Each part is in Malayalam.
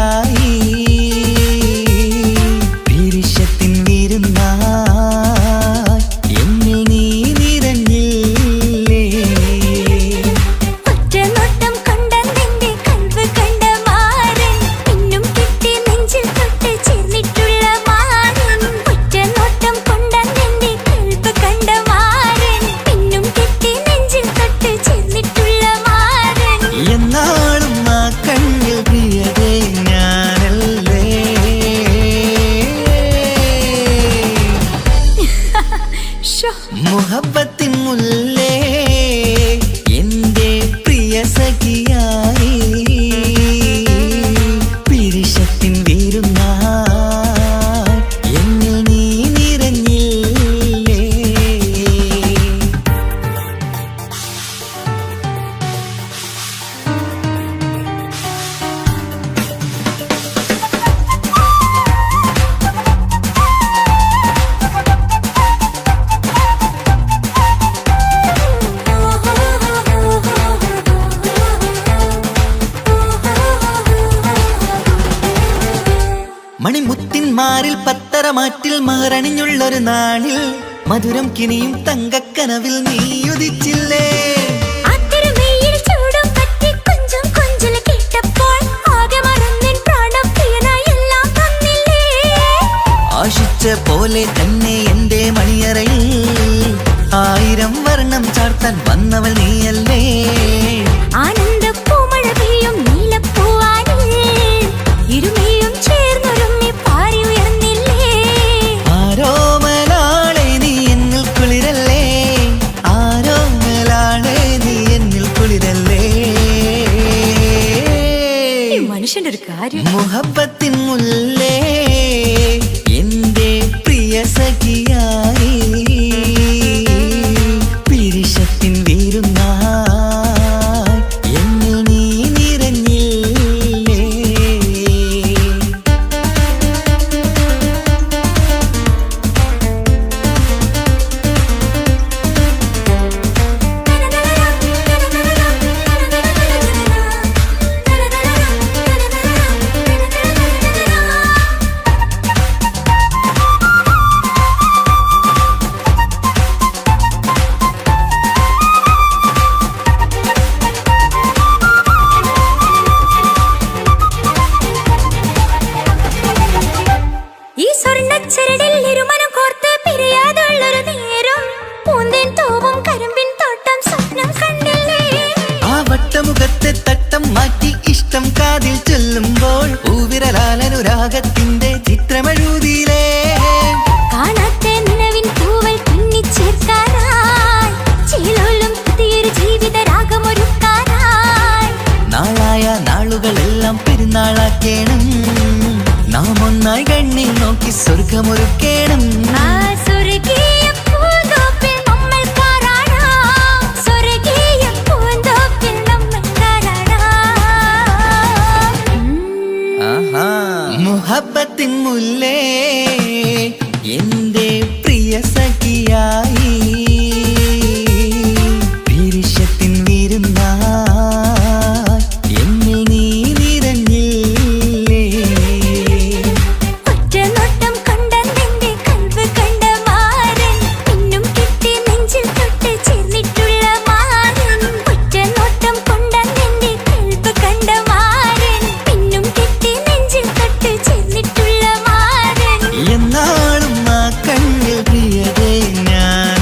സഖിയായി പീരിഷത്തിൻ വിരുന്നായി എന്നിൽ നീ നിറഞ്ഞില്ലേ. ഒറ്റനോട്ടം കൊണ്ടെന്റെ കൽവ് കണ്ട മാരൻ പിന്നും കിട്ടി നെഞ്ചിൽ തൊട്ട് ചേർന്നിട്ടുള്ള മാരൻ. ഒറ്റനോട്ടം കൊണ്ടെന്റെ കൽവ് കണ്ട മാരൻ പിന്നും കിട്ടി നെഞ്ചിൽ തൊട്ട് ചേർന്നിട്ടുള്ള മാരൻ. എന്നാളും ആ കണ്ണിൽ പ്രിയതേ ഞാനല്ലേ. മുഹബത്തിൻ മുല്ലേ എന്റെ പ്രിയ സഖിയായി പീരിഷത്തിൻ വിരുന്നായി എന്നിൽ നീ നിറഞ്ഞില്ലേ. മണിമുത്തിന്മാരിൽ പത്തരമാറ്റിൽ മഹറണിഞ്ഞുള്ളൊരു നാളിൽ മധുരം കിനിയും തങ്കക്കനവിൽ നീ ഉദിച്ചില്ലേ. ആശിച്ച പോലെ തന്നെ എന്റെ മണിയറയിൽ 1000 വർണ്ണം ചാർത്താൻ വന്നവൾ നീയല്ലേ. ആനന്ദപ്പൂമഴ പെയ്യും നീലപ്പൂവാനിൽ ഇരുമയും ചേർന്നൊരുമ്മി പാരി ഉയർന്നില്ലേ. ആരോമലാളെ നീ എന്നിൽ കുളിരല്ലേ. ആരോമലാളെ നീ എന്നിൽ കുളിരല്ലേ. മനുഷ്യന്റെ ഒരു കാര്യം. മുഹബത്തിൻ മുല്ലേ എന്റെ പ്രിയ സഖിയായി പീരിഷത്തിൻ വിരുന്നായി എന്നിൽ നീ നിറഞ്ഞില്ലേ. ഈ സ്വർണ്ണച്ചരടിൽ ഇരുമനം കോർത്ത് പിരിയാതുള്ളൊരു നേരം പൂന്തേൻ തോവും കരിമ്പിൻ തോട്ടം സ്വപ്നം കണ്ടില്ലേ. ആ വട്ടമുഖത്തെ തട്ടം മാറ്റി ഇഷ്ടം കാതിൽ ചൊല്ലുമ്പോൾ പൂവിരലാലനുരാഗത്തിന്റെ ചിത്രമെഴുതിയിലേ. കാണാത്ത നിലവിൻ പൂവൽ തുന്നിച്ചേർക്കാനായി ചേലോലും പുതിയൊരു ജീവിത രാഗമൊരുക്കാനായി നാളായ നാളുകളെല്ലാം പെരുന്നാളാക്കേണം. നാം ഒന്നായി കണ്ണിൽ നോക്കി സ്വർഗമൊരുക്കേണം. ആ സ്വർഗീയ പൂന്തോപ്പിൽ നമ്മൾ കാണാം. സ്വർഗീയ പൂന്തോപ്പിൽ നമ്മൾ കാണാം. ആഹാ. മുഹബത്തിൻ മുല്ലേ എന്റെ പ്രിയ സഖിയായി പീരിഷത്തിൻ വിരുന്നായി എന്നിൽ നീ നിറഞ്ഞില്ലേ. ഒറ്റനോട്ടം കൊണ്ടെന്റെ കൽവ് കണ്ട മാരൻ പിന്നും കിട്ടി നെഞ്ചിൽ തൊട്ട് ചേർന്നിട്ടുള്ള മാരൻ. ഒറ്റനോട്ടം കൊണ്ടെന്റെ കൽവ് കണ്ട മാരൻ പിന്നും കിട്ടി നെഞ്ചിൽ തൊട്ട് ചേർന്നിട്ടുള്ള മാരൻ. എന്നാളും ആ കണ്ണിൽ പ്രിയതേ ഞാൻ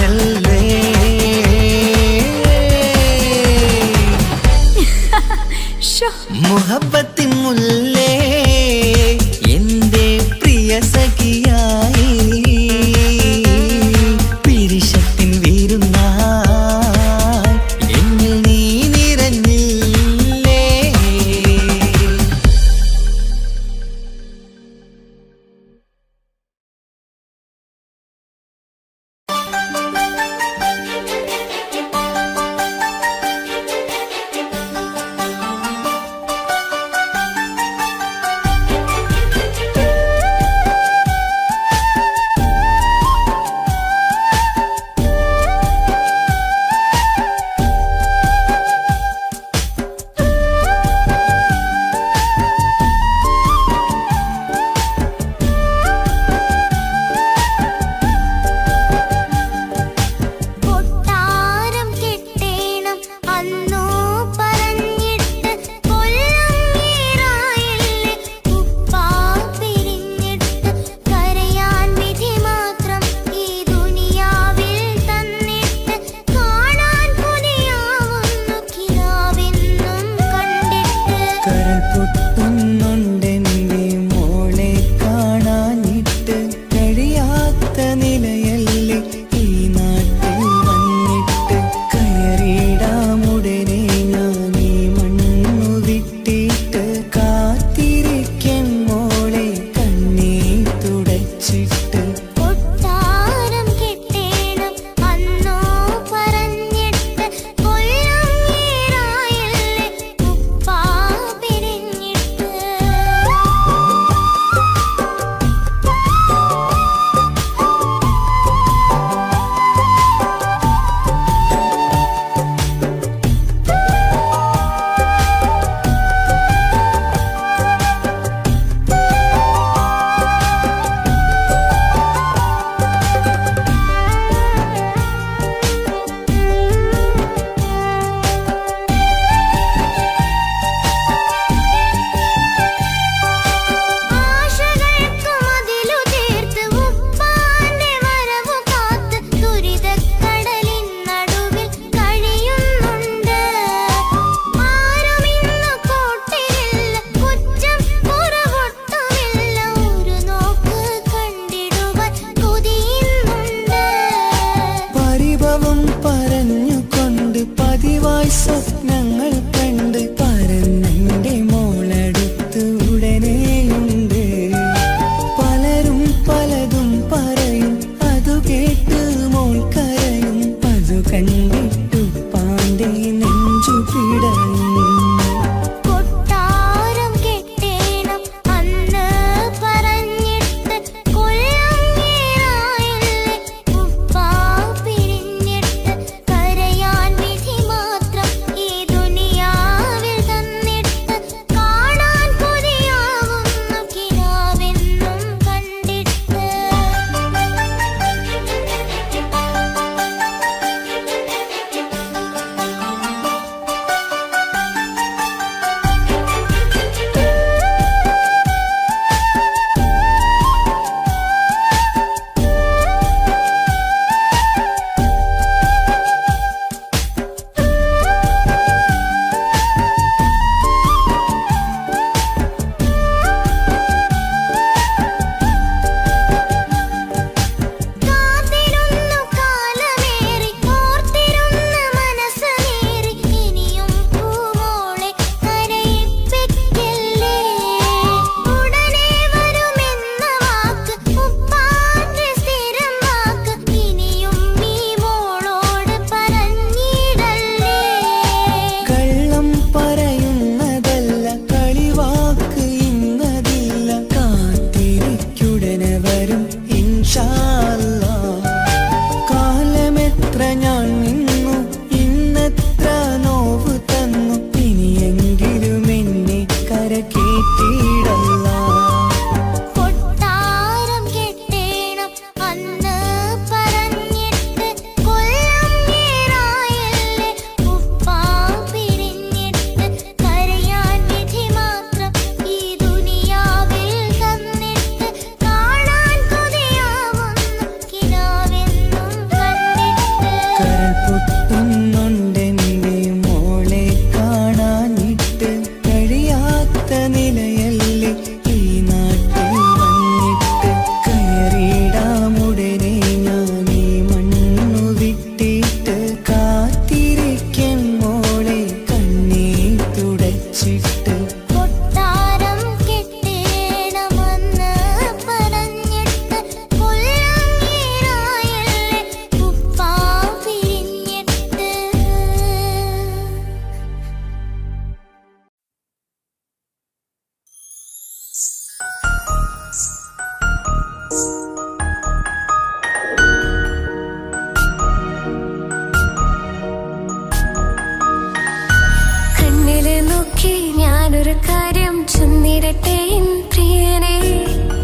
ചൊന്നിടട്ടെ എൻ പ്രിയനെ.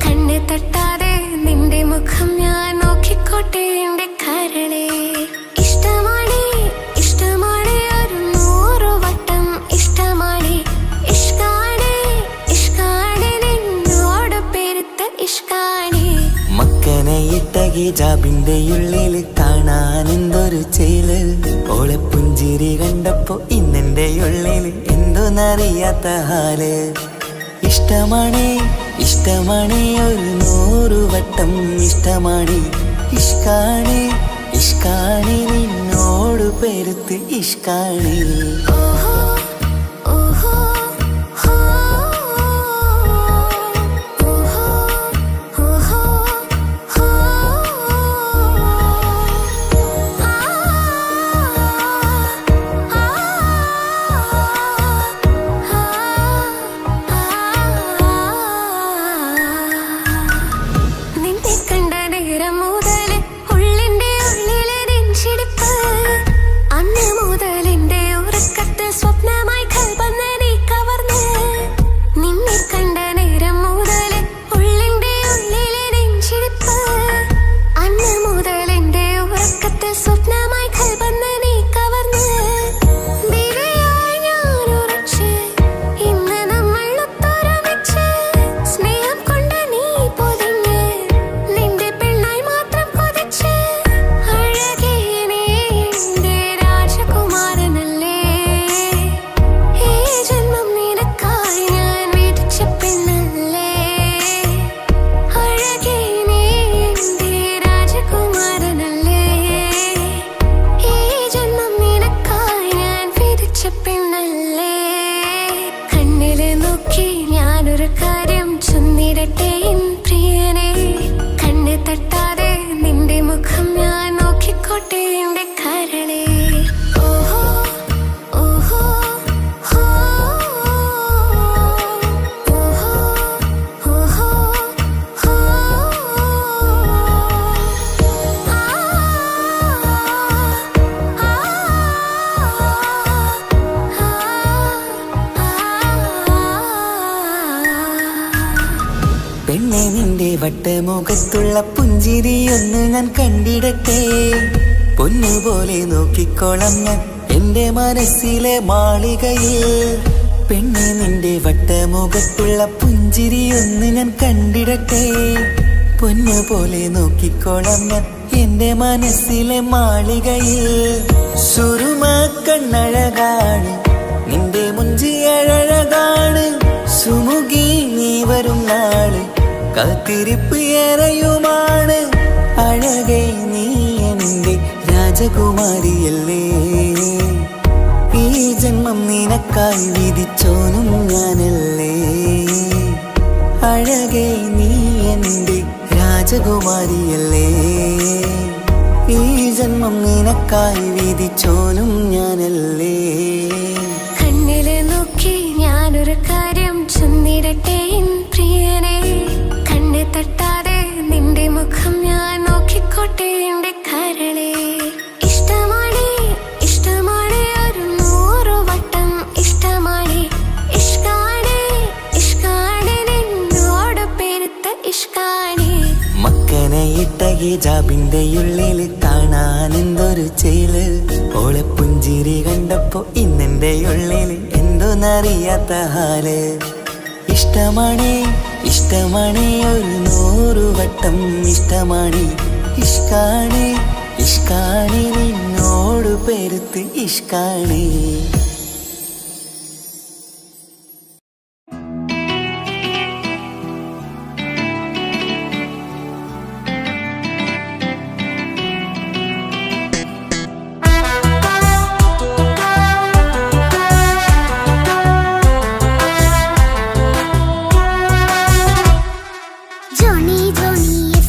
കണ്ണ് തട്ടാതെ നിന്റെ മുഖം ഞാൻ നോക്കിക്കോട്ടെ എന്റെ കരളെ. ഇഷ്ടമാണ് ഇഷ്ടമാണ് ഒരു 100 വട്ടം ഇഷ്ടമാണ്. ഇഷ്കാണ് ഇഷ്കാണ് നിന്നോട് പെരുത്ത ഇഷ്കാണ്. മക്കനയിട്ട ഹിജാബിന്റെ ഉള്ളില് കാണാൻ എന്തൊരു ചേല്. ഓളെ പുഞ്ചിരി കണ്ടപ്പോ ഇന്നെന്റെ ഉള്ളില് എന്തോന്നറിയാത്ത ഹാല്. ഇഷ്ടമാണ് ഇഷ്ടമാണ് ഒരു 100 വട്ടം ഇഷ്ടമാണ്. ഇഷ്കാണ് ഇഷ്കാണ് നിന്നോട് പെരുത്ത് ഇഷ്കാണ്. ഓഹോ ഓഹോ ഹോ ഓഹോ ഓഹോ ഹോ നിന്നെ കണ്ട നേരം മുതല് ഉള്ളിന്റെ ഉള്ളിലെ നെഞ്ചിടിപ്പ്. അന്ന് മുതൽ എന്റെ ഉറക്കത്ത് സ്വപ്നമായി കൽപ്പന നീ കവർന്ന്. നിന്നെ കണ്ട നേരം മുതല് ഉള്ളിന്റെ ഉള്ളിലെ നെഞ്ചിടിപ്പ്. അന്ന് മുതൽ എന്റെ ഉറക്കത്ത് സ്വപ്നമായി കൽപ്പന നീ കവർന്ന്. ദിനയായി ഞാൻ ഉറച്ച് ഇന്ന് നമ്മൾ ഒത്തൊരുമിച്ച്. സ്നേഹം കൊണ്ട് നീ പൊതിഞ്ഞ് നിന്റെ പെണ്ണായി മാത്രം കൊതിച്ച്. അഴകേ നീ എന്റെ രാജകുമാരനല്ലേ. ഈ ജന്മം നിനക്കായി ഞാൻ വിധിച്ച പെണ്ണല്ലേ. അഴകേ നീ എന്റെ രാജകുമാരനല്ലേ. ഈ ജന്മം നിനക്കായി ഞാൻ വിധിച്ച പെണ്ണല്ലേ. കണ്ണില് നോക്കി ഞാനൊരു കാര്യം ചൊന്നിടട്ടെ എൻ പ്രിയനെ. കണ്ണ് തട്ടാതെ നിന്റെ മുഖം ഞാൻ നോക്കിക്കോട്ടെ എന്റെ കരളെ. ഓഹോ ഓഹോ ഹോ ഓഹോ ഓഹോ ഹോ പെണ്ണെ നിന്റെ വട്ടമുഖത്തുള്ള പുഞ്ചിരിയൊന്ന് ഞാൻ കണ്ടിടട്ടെ. പൊന്നുപോലെ നോക്കിക്കോളാം ഞാൻ എന്റെ മനസ്സിലെ മാളികയിൽ. പെണ്ണെ നിന്റെ വട്ടമുഖത്തുള്ള പുഞ്ചിരിയൊന്ന് ഞാൻ കണ്ടിടട്ടെ. പൊന്നുപോലെ നോക്കിക്കോളാം ഞാൻ എന്റെ മനസ്സിലെ മാളികയിൽ. സുറുമ കണ്ണഴകാണ് നിന്റെ മുഞ്ചിയഴകാണ്. സുമുഖി നീ വരും നാള് കാത്തിരിപ്പ് ഏറെയുമാണ്. അഴകേ നീ എന്റെ രാജകുമാരിയല്ലേ. ഈ ജന്മം നിനക്കായി വിധിച്ചോനും ഞാനല്ലേ. അഴകേ നീ എന്റെ രാജകുമാരിയല്ലേ. ഈ ജന്മം നിനക്കായി വിധിച്ചോനും ഞാനല്ലേ. കണ്ണില് നോക്കി ഞാനൊരു കാര്യം ചൊന്നിടട്ടെ എൻ പ്രിയനെ. കണ്ണ് തട്ടാതെ നിന്റെ മുഖം ഞാൻ നോക്കിക്കോട്ടെ എന്റെ കരളെ. ഇഷ്ടമാണ് ഇഷ്ടമാണ് ഒരു 100 വട്ടം ഇഷ്ടമാണ്. ഇഷ്കാണ് ഇഷ്കാണ് നിന്നോട് പെരുത്ത ഇഷ്കാണ്. മക്കനയിട്ട ഹിജാബിന്റെ ഉള്ളില് കാണാൻ എന്തൊരു ചേല്. ഓളെ പുഞ്ചിരി കണ്ടപ്പോ ഇന്നെന്റെ ഉള്ളില് എന്തോന്നറിയാത്ത ഹാല്. ഇഷ്ടമാണ് ഇഷ്ടമാണ് ഒരു 100 വട്ടം ഇഷ്ടമാണ്. ഇഷ്കാണ് ഇഷ്കാണ് നിന്നോട് പെരുത്ത് ഇഷ്കാണ്.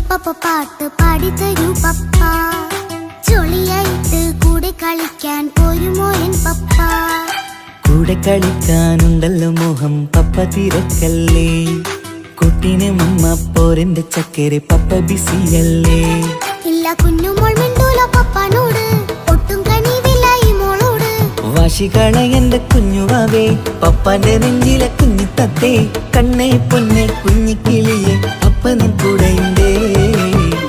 പപ്പ പാട്ട് പാടിത്തരൂ പപ്പ. ജോളിയായിട്ട് കൂടെ കളിക്കാൻ പോരുമോ എൻ പപ്പ. കൂടെ കളിക്കാനുണ്ടല്ലോ മോഹം പപ്പ തിരക്കല്ലേ. കുട്ടീനെ മമ്മ പോരെന്റെ ചക്കരെ പപ്പ ബിസിയല്ലേ. ഇല്ല കുഞ്ഞുമോൾ മിണ്ടൂല പപ്പനോട്. ഒട്ടും കനിവില്ല ഈ മോളോട്. വാശികളെ എന്റെ കുഞ്ഞുവാവേ പപ്പാന്റെ നെഞ്ചിലെ കുഞ്ഞിത്തത്തേ കണ്ണേ പൊന്നെ കുഞ്ഞിക്കിളിയെ അപ്പനും കൂടെയുണ്ടേ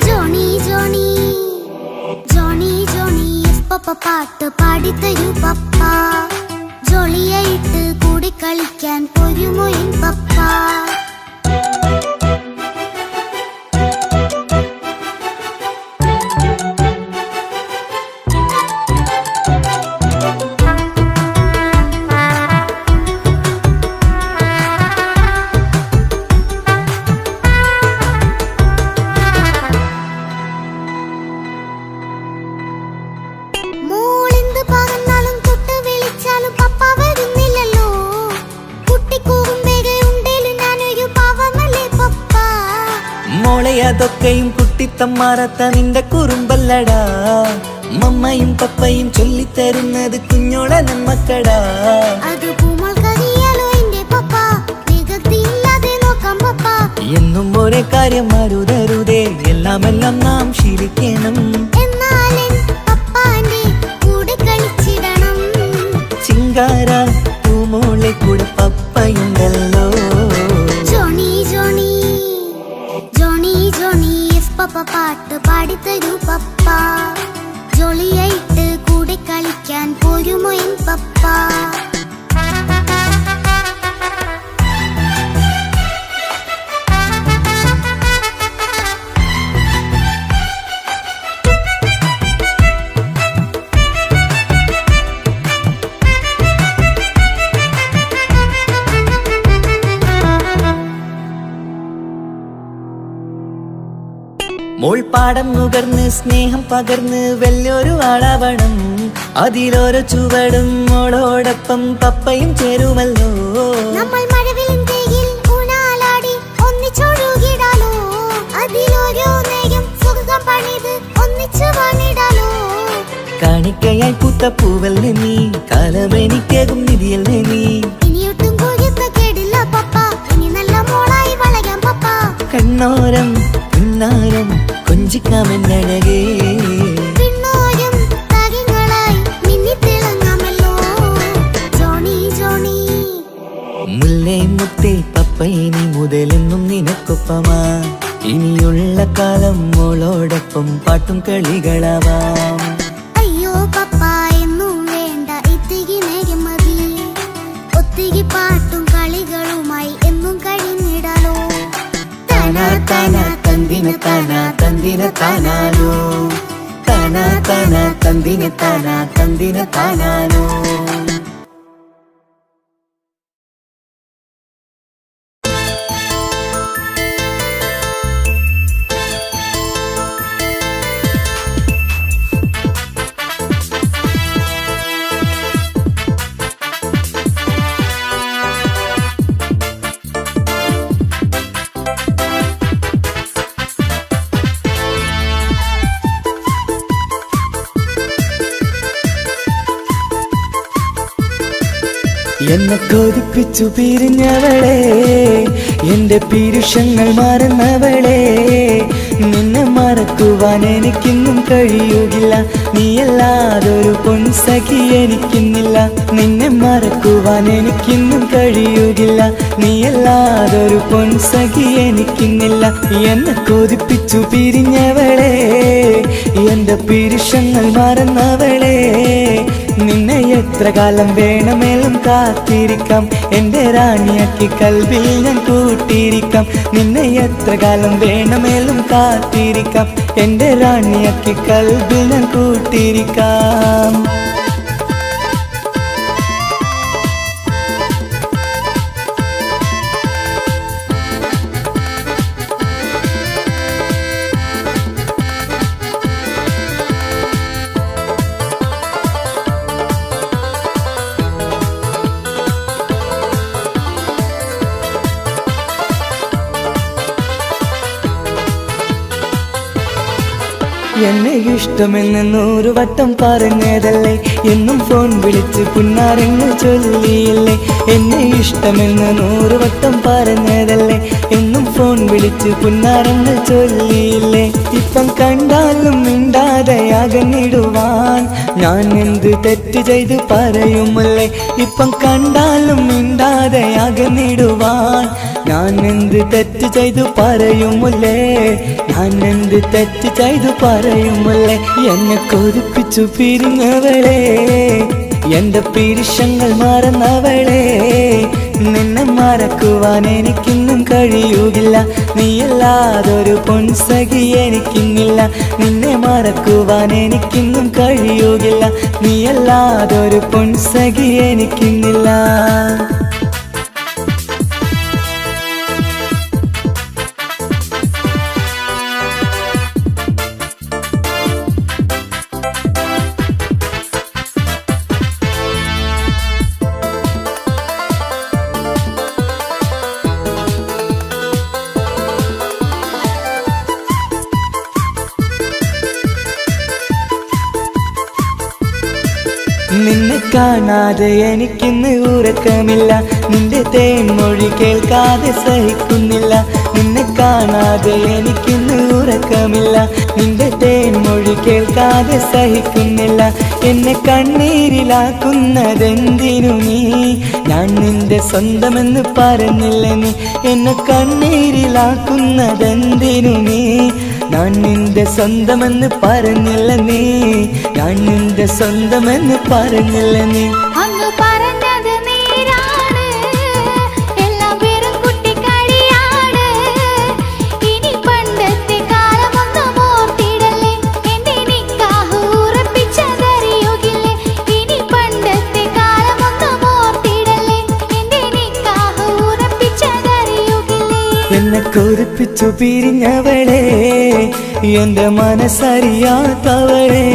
ജോണി ജോണി ജോണി ജോണി പപ്പ പാട്ട് പാടിത്തരൂ പപ്പ ജോളിയായിട്ട് കൂടി കളിക്കാൻ പോരുമോ എൻ പപ്പ അതൊക്കെയും കുട്ടിത്തമ്മാറത്ത നിന്റെ കുറുമ്പല്ലടാ മമ്മയും പപ്പയും ചൊല്ലിത്തരുന്നത് കുഞ്ഞോളെ നമ്മക്കടാ എന്നും ഒരേ കാര്യം അരുതരുതേ എല്ലാമെല്ലാം നാം ശീലിക്കണം ചിങ്കാര പൂമോളെ കൂടെ പപ്പയുണ്ടല്ലോ പപ്പ പാട്ട് പാടിത്തരൂ പപ്പ ജോളിയായിട്ട് കൂടെ കളിക്കാൻ പോരുമോ എൻ പപ്പ മോൾ പാടം നുകർന്ന് സ്നേഹം പകർന്ന് വലിയൊരു ആളാവണം അതിലോരോ ചുവടും മോളോടൊപ്പം പപ്പയും ചേരുമല്ലോ നമ്മൾ മഴവിലും തേയിൽ ഊനാലാടി ഒന്നിച്ചൊഴുകിടാലോ അതിലോരോ നേരം സുഖം പണിത് ഒന്നിച്ചു വാണിടാലോ കാണിക്കയായി പൂത്ത പൂവല്ലേ നീ കാലമെനിക്കേകും നിധിയല്ലേ നീ ഇനിയൊട്ടും കേടില്ല പപ്പ ഇനി നല്ല മോളായി വളയാം പപ്പ കണ്ണോരം പിന്നാരം കൊഞ്ചിക്കാമെന്നഴകേ പിന്നോരം താരങ്ങളായി മിന്നിത്തിളങ്ങാമല്ലോ ജോണി ജോണി മുല്ലേ മുത്തേ പപ്പ ഇനി മുതലെന്നും നിനക്കൊപ്പമാ ഇനിയുള്ള കാലം മോളോടൊപ്പം പാട്ടും കളികളാവാം അയ്യോ പപ്പ എന്നും വേണ്ട ഇത്തിരി നേരം മതി ഒത്തിരി പാട്ടും കളികളുമായി എന്നും കഴിഞ്ഞിടാലോ താനാ താനാ തന്ദിന താനാ തന്ദിന താനാനോ താനാ താനാ തന്ദിന താനാ തന്ദിന താനാനോ എന്നെ കൊതിപ്പിച്ചു പിരിഞ്ഞവളെ എന്റെ പീരുഷങ്ങൾ മറന്നവളെ നിന്നെ മറക്കുവാൻ എനിക്കിന്നും കഴിയുകില്ല നീയല്ലാതൊരു പൊൻസഖി എനിക്കിന്നില്ല നിന്നെ മറക്കുവാൻ എനിക്കിന്നും കഴിയുകില്ല നീയല്ലാതൊരു പൊൻസഖി എനിക്കിന്നില്ല എന്നെ കൊതിപ്പിച്ചു പിരിഞ്ഞവളെ എന്റെ പീരുഷങ്ങൾ മറന്നവളെ നിന്നെ എത്ര കാലം വേണമെങ്കിലും കാത്തിരിക്കാം എന്റെ റാണിയാക്കി കൽവിൽ ഞാൻ കൂട്ടിയിരിക്കാം നിന്നെ എത്ര കാലം വേണമെങ്കിലും കാത്തിരിക്കാം എന്റെ റാണിയാക്കി കൽവിൽ ഞാൻ കൂട്ടിയിരിക്കാം എന്നെ ഇഷ്ടമെന്ന് 100 വട്ടം പറഞ്ഞതല്ലേ എന്നും ഫോൺ വിളിച്ച് പുന്നാരെന്ന് ചൊല്ലിയില്ലേ എന്നെ ഇഷ്ടമെന്ന് 100 വട്ടം പറഞ്ഞതല്ലേ എന്നും ഫോൺ വിളിച്ച് വിളിച്ച് പുന്നാരങ്ങൾ ചൊല്ലിയില്ലേ. ഇപ്പം കണ്ടാലും മിണ്ടാതെ അകന്നിടുവാൻ ഞാൻ എന്ത് തെറ്റ് ചെയ്ത് പറയുമല്ലേ. ഇപ്പം കണ്ടാലും മിണ്ടാതെ അകന്നിടുവാൻ ഞാൻ എന്ത് തെറ്റ് ചെയ്തു പറയുമല്ലേ. ഞാൻ എന്ത് തെറ്റ് ചെയ്തു പറയുമല്ലേ. എന്നെ കൊതിപ്പിച്ചു പിരിഞ്ഞവളെ, എന്റെ പിരിശങ്ങൾ മറന്നവളെ. നിന്നെ മറക്കുവാൻ എനിക്കിന്നും കഴിയുകില്ല, നീയല്ലാതൊരു പൊൻസഖി എനിക്കിന്നില്ല. നിന്നെ മറക്കുവാൻ എനിക്കിന്നും കഴിയുകില്ല, നീയല്ലാതൊരു പൊൻസഖി എനിക്കിന്നില്ല. നിന്നെ കാണാതെ എനിക്കിന്ന് ഉറക്കമില്ല, നിന്റെ തേൻമൊഴി കേൾക്കാതെ സഹിക്കുന്നില്ല. നിന്നെ കാണാതെ എനിക്കിന്ന് ഉറക്കമില്ല, നിന്റെ തേൻമൊഴി കേൾക്കാതെ സഹിക്കുന്നില്ല. എന്നെ കണ്ണീരിലാക്കുന്നതെന്തിനു നീ, ഞാൻ നിന്റെ സ്വന്തമെന്ന് പറഞ്ഞില്ല നീ. എന്നെ കണ്ണീരിലാക്കുന്നതെന്തിനു നീ, ഞാൻ നിന്റെ സ്വന്തമെന്ന് പറഞ്ഞില്ല നീ. ഞാൻ നിന്റെ സ്വന്തമെന്ന് പറഞ്ഞില്ല നീ. അങ്ങ് പറഞ്ഞത് നേരാണ്, എല്ലാം വെറും കുട്ടിക്കളിയാണ്. ഇനി പണ്ടത്തെ കാലമൊന്നും ഓർത്തിടല്ലേ, എന്റെ നിക്കാഹ് ഉറപ്പിച്ചതറിയുകില്ലേ. ഇനി പണ്ടത്തെ കാലമൊന്നും ഓർത്തിടല്ലേ, എന്റെ നിക്കാഹ് ഉറപ്പിച്ചതറിയുകില്ലേ. എന്നെ കൊതിപ്പിച്ചു പിരിഞ്ഞവളെ, എന്റെ മനസ്സറിയാത്തവളെ.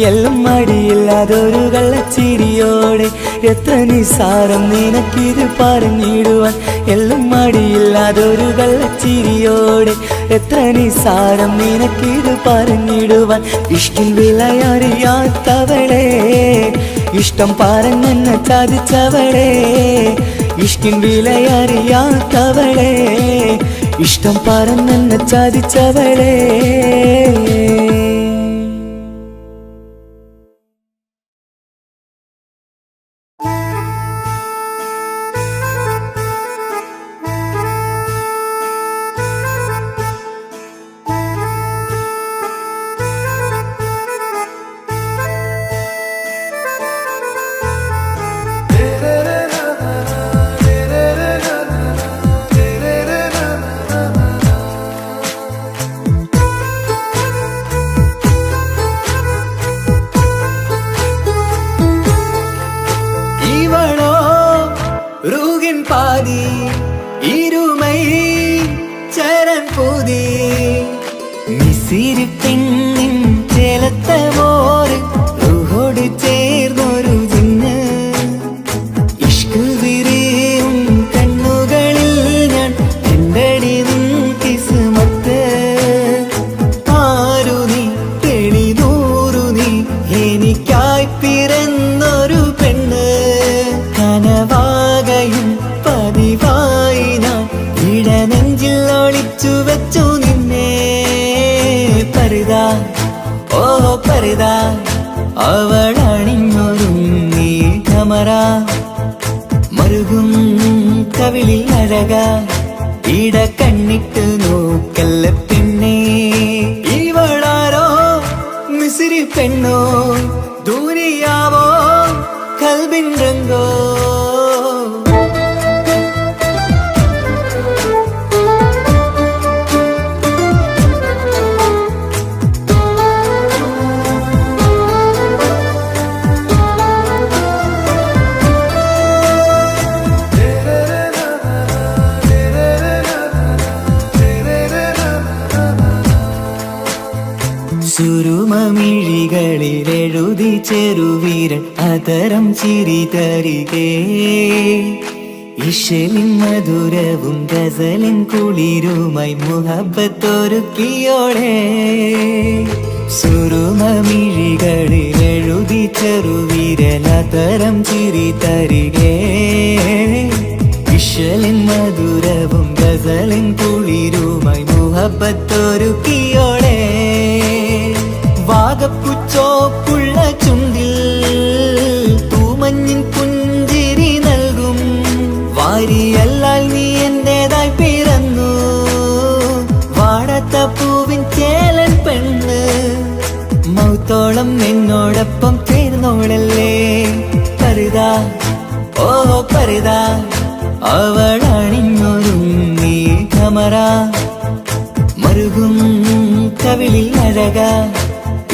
എല്ലാം മടിയില്ലാതൊരു കള്ളച്ചിരിയോടെ, എത്ര നിസാരം നിനക്കിത് പറഞ്ഞിടുവാൻ. എല്ലാം മടിയില്ലാതൊരു കള്ളച്ചിരിയോടെ, എത്ര നിസാരം നിനക്കിത് പറഞ്ഞിടുവാൻ. ഇഷ്ടിൻ വിലയറിയാത്തവളെ, ഇഷ്ടം പറഞ്ഞെന്നെ ചതിച്ചവളെ. ഇഷ്ടിൻ വിലയറിയാത്തവളെ, ഇഷ്ടം പറഞ്ഞെന്നെ ചതിച്ചവളെ. பாதி இருமை சரண் பூதி மிசிறு பெண்ணின் ചേലത്ത മോര് റൂഹോട് ചേർന്നൊരു ജിന്ന്. ഇഷ്ക് വിരിയും കണ്ണുകളിൽ ഞാൻ കണ്ടടി നിൻ കിസ്മത്ത്. ആരു നീ തെളിനൂറു നീ എനിക്കായി പിറന്നൊരു പെണ്ണ്. കനവാകയും പതിവായി ഞാൻ ഇടനെഞ്ചിൽ ഒളിച്ചു വെച്ചു നിന്നെ. പരിതാ ഓ പരിതാ അവളണിഞ്ഞൊരുങ്ങി കമറ മറുകും കവിളിൽ അഴക ഇട കണ്ണിട്ട് നോക്കല്ല പെണ്ണേ. ഇവളാരോ മിസിരി പെണ്ണോ ദൂരിയാവോ കൽബിൻ രംഗോ. സുരുമമിഴികളിൽ എഴുതി ചെറുവീരൻ അതരം ചിരി തരികേ. ഇശലിൻ മധുരവും ഗസലിൻ കുളിരുമായി മുഹബത്തൊരുക്കിയോടെ. സുരുമമിഴികളിൽ എഴുതി ചെറുവീരൻ അതരം ചിരി തരികേ. ഇശലിൻ മധുരവും ഗസലിൻ കുളിരും മുഹബത്തൊരുക്കിയോളെ വാഗപ്പുച്ചോപ്പുള്ള ചുണ്ടിൽ തൂമഞ്ഞിൻ പുഞ്ചിരി നൽകും വാരിയല്ലാൽ നീ എന്റേതായി പിറന്നു വാടാത്ത പൂവിൻ ചേലൻ പെണ്ണ് മൗത്തോളം എന്നോടൊപ്പം ചേർന്നോളല്ലേ പരിതാ ഓ പരിതാ അവളണിഞ്ഞൊരുങ്ങി കമറ മറുകും കവിളിൽ അഴക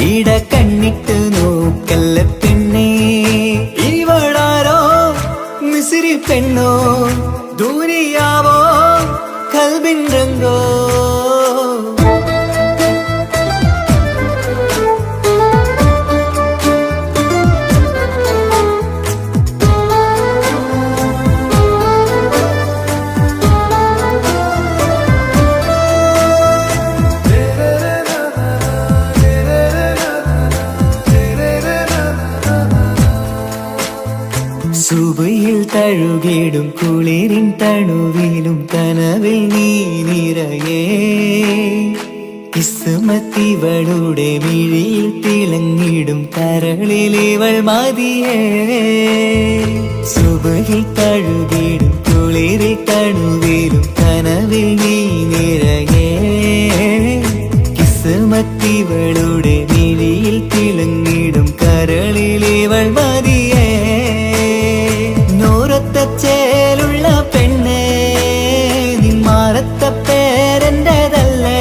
ഇട കണ്ണിട്ട് നോക്കല്ല പെണ്ണേ ഇവളാരോ മിസിരി പെണ്ണോ ദൂരിയാവോ കൽബിൻ രംഗോ സുബയിൽ തഴുകിടും കുളിരിൻ തണുവിലും കനവിൽ നീ നിറയേ കിസ്മത്തിവളുടെ മിഴിയിൽ തിളങ്ങിടും കരളിലിവൾ മതിയേ സുബയിൽ തഴുകിടും കുളിരിൽ തണുവിലും കനവിൽ നീ നിറയേ കിസ്മത്തിവളുടെ മിഴിയിൽ തിളങ്ങിടും കരളിലിവൾ മതിയേ ചേലുള്ള പെണ്ണേ നിന്മാറത്ത പേരെന്റേതല്ലേ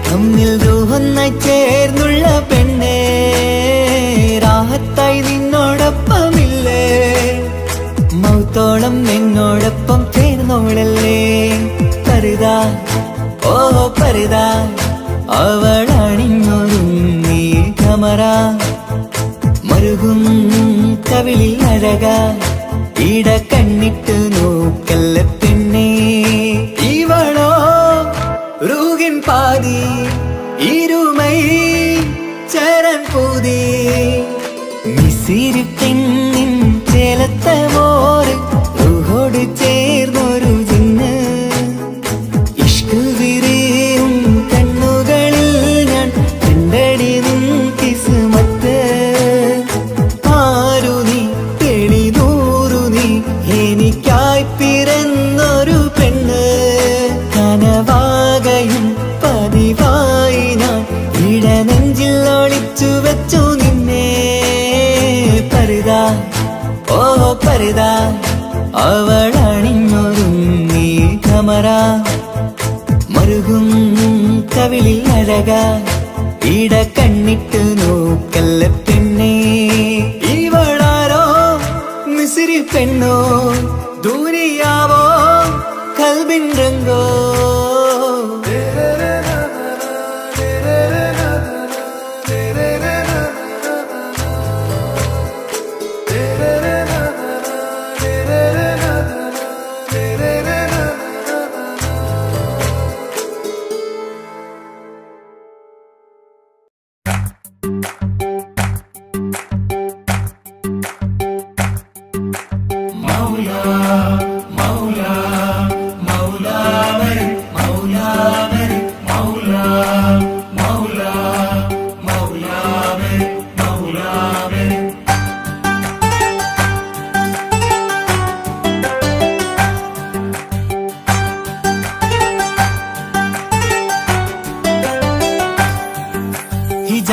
തമ്മിൽ രൂഹൊന്നായി ചേർന്നുള്ള പെണ്ണേ രാഹത്തായി നിന്നോടൊപ്പമില്ലേ മൗത്തോളം എന്നോടൊപ്പം ചേർന്നോളല്ലേ പരിതാ ഓ പരിതാ അവളണിഞ്ഞൊരുങ്ങി കമറ മറുകും കവിളിൽ അഴക ഇട കണ്ണിട്ട് നോക്കല്ല പെണ്ണേ ഇവളോ റൂഹിൻ പാതി ഇരുമൈ ചരൻ പൂതി മിസിരി പെണ്ണിൻ ചേലത്തെ മോറ് റൂഹോട് ചേർന്നൊരു ജിന്ന് ഇഷ്ക് വിരിയും കണ്ണുകളിൽ ഞാൻ കണ്ടടി നിൻ കിസ്മത്ത് ആരു നീ എനിക്കായി പിറന്നൊരു പെണ്ണ് കനവാകയും പതിവായി ഞാൻ ഇടനെഞ്ചിൽ ഒളിച്ചു വെച്ചു നിന്നെ പരിതാ ഓ പരിതാ അവളണിഞ്ഞൊരുങ്ങി കമറ മറുകും കവിളിൽ അഴക ഇട കണ്ണിട്ട് നോക്കല്ല പെണ്ണേ ഇവളാരോ മിസിരി പെണ്ണോ ദൂരിയാവോ കൽബിൻ രംഗോ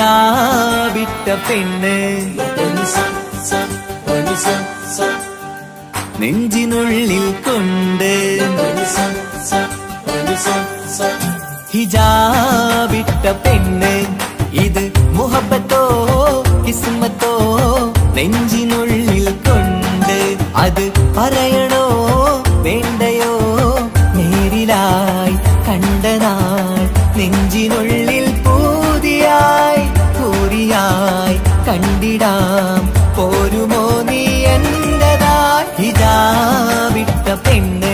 ഹിജാബിട്ട പെണ്ണ് നെഞ്ചിനുള്ളിൽ കൊണ്ട് ഹിജാബിട്ട പെണ്ണ് ഇത് മുഹബത്തോ കിസ്മത്തോ നെഞ്ചിനുള്ളിൽ കൊണ്ട് അത് പറയണോ വേണ്ടയോ നേരിലായി കണ്ട നാൾ നെഞ്ചിനുള്ളിൽ പൂതിയായി പൂരിയായി കണ്ടിടാം പോരുമോ നീ എന്റതായി ഹിജാബിട്ട പെണ്ണ്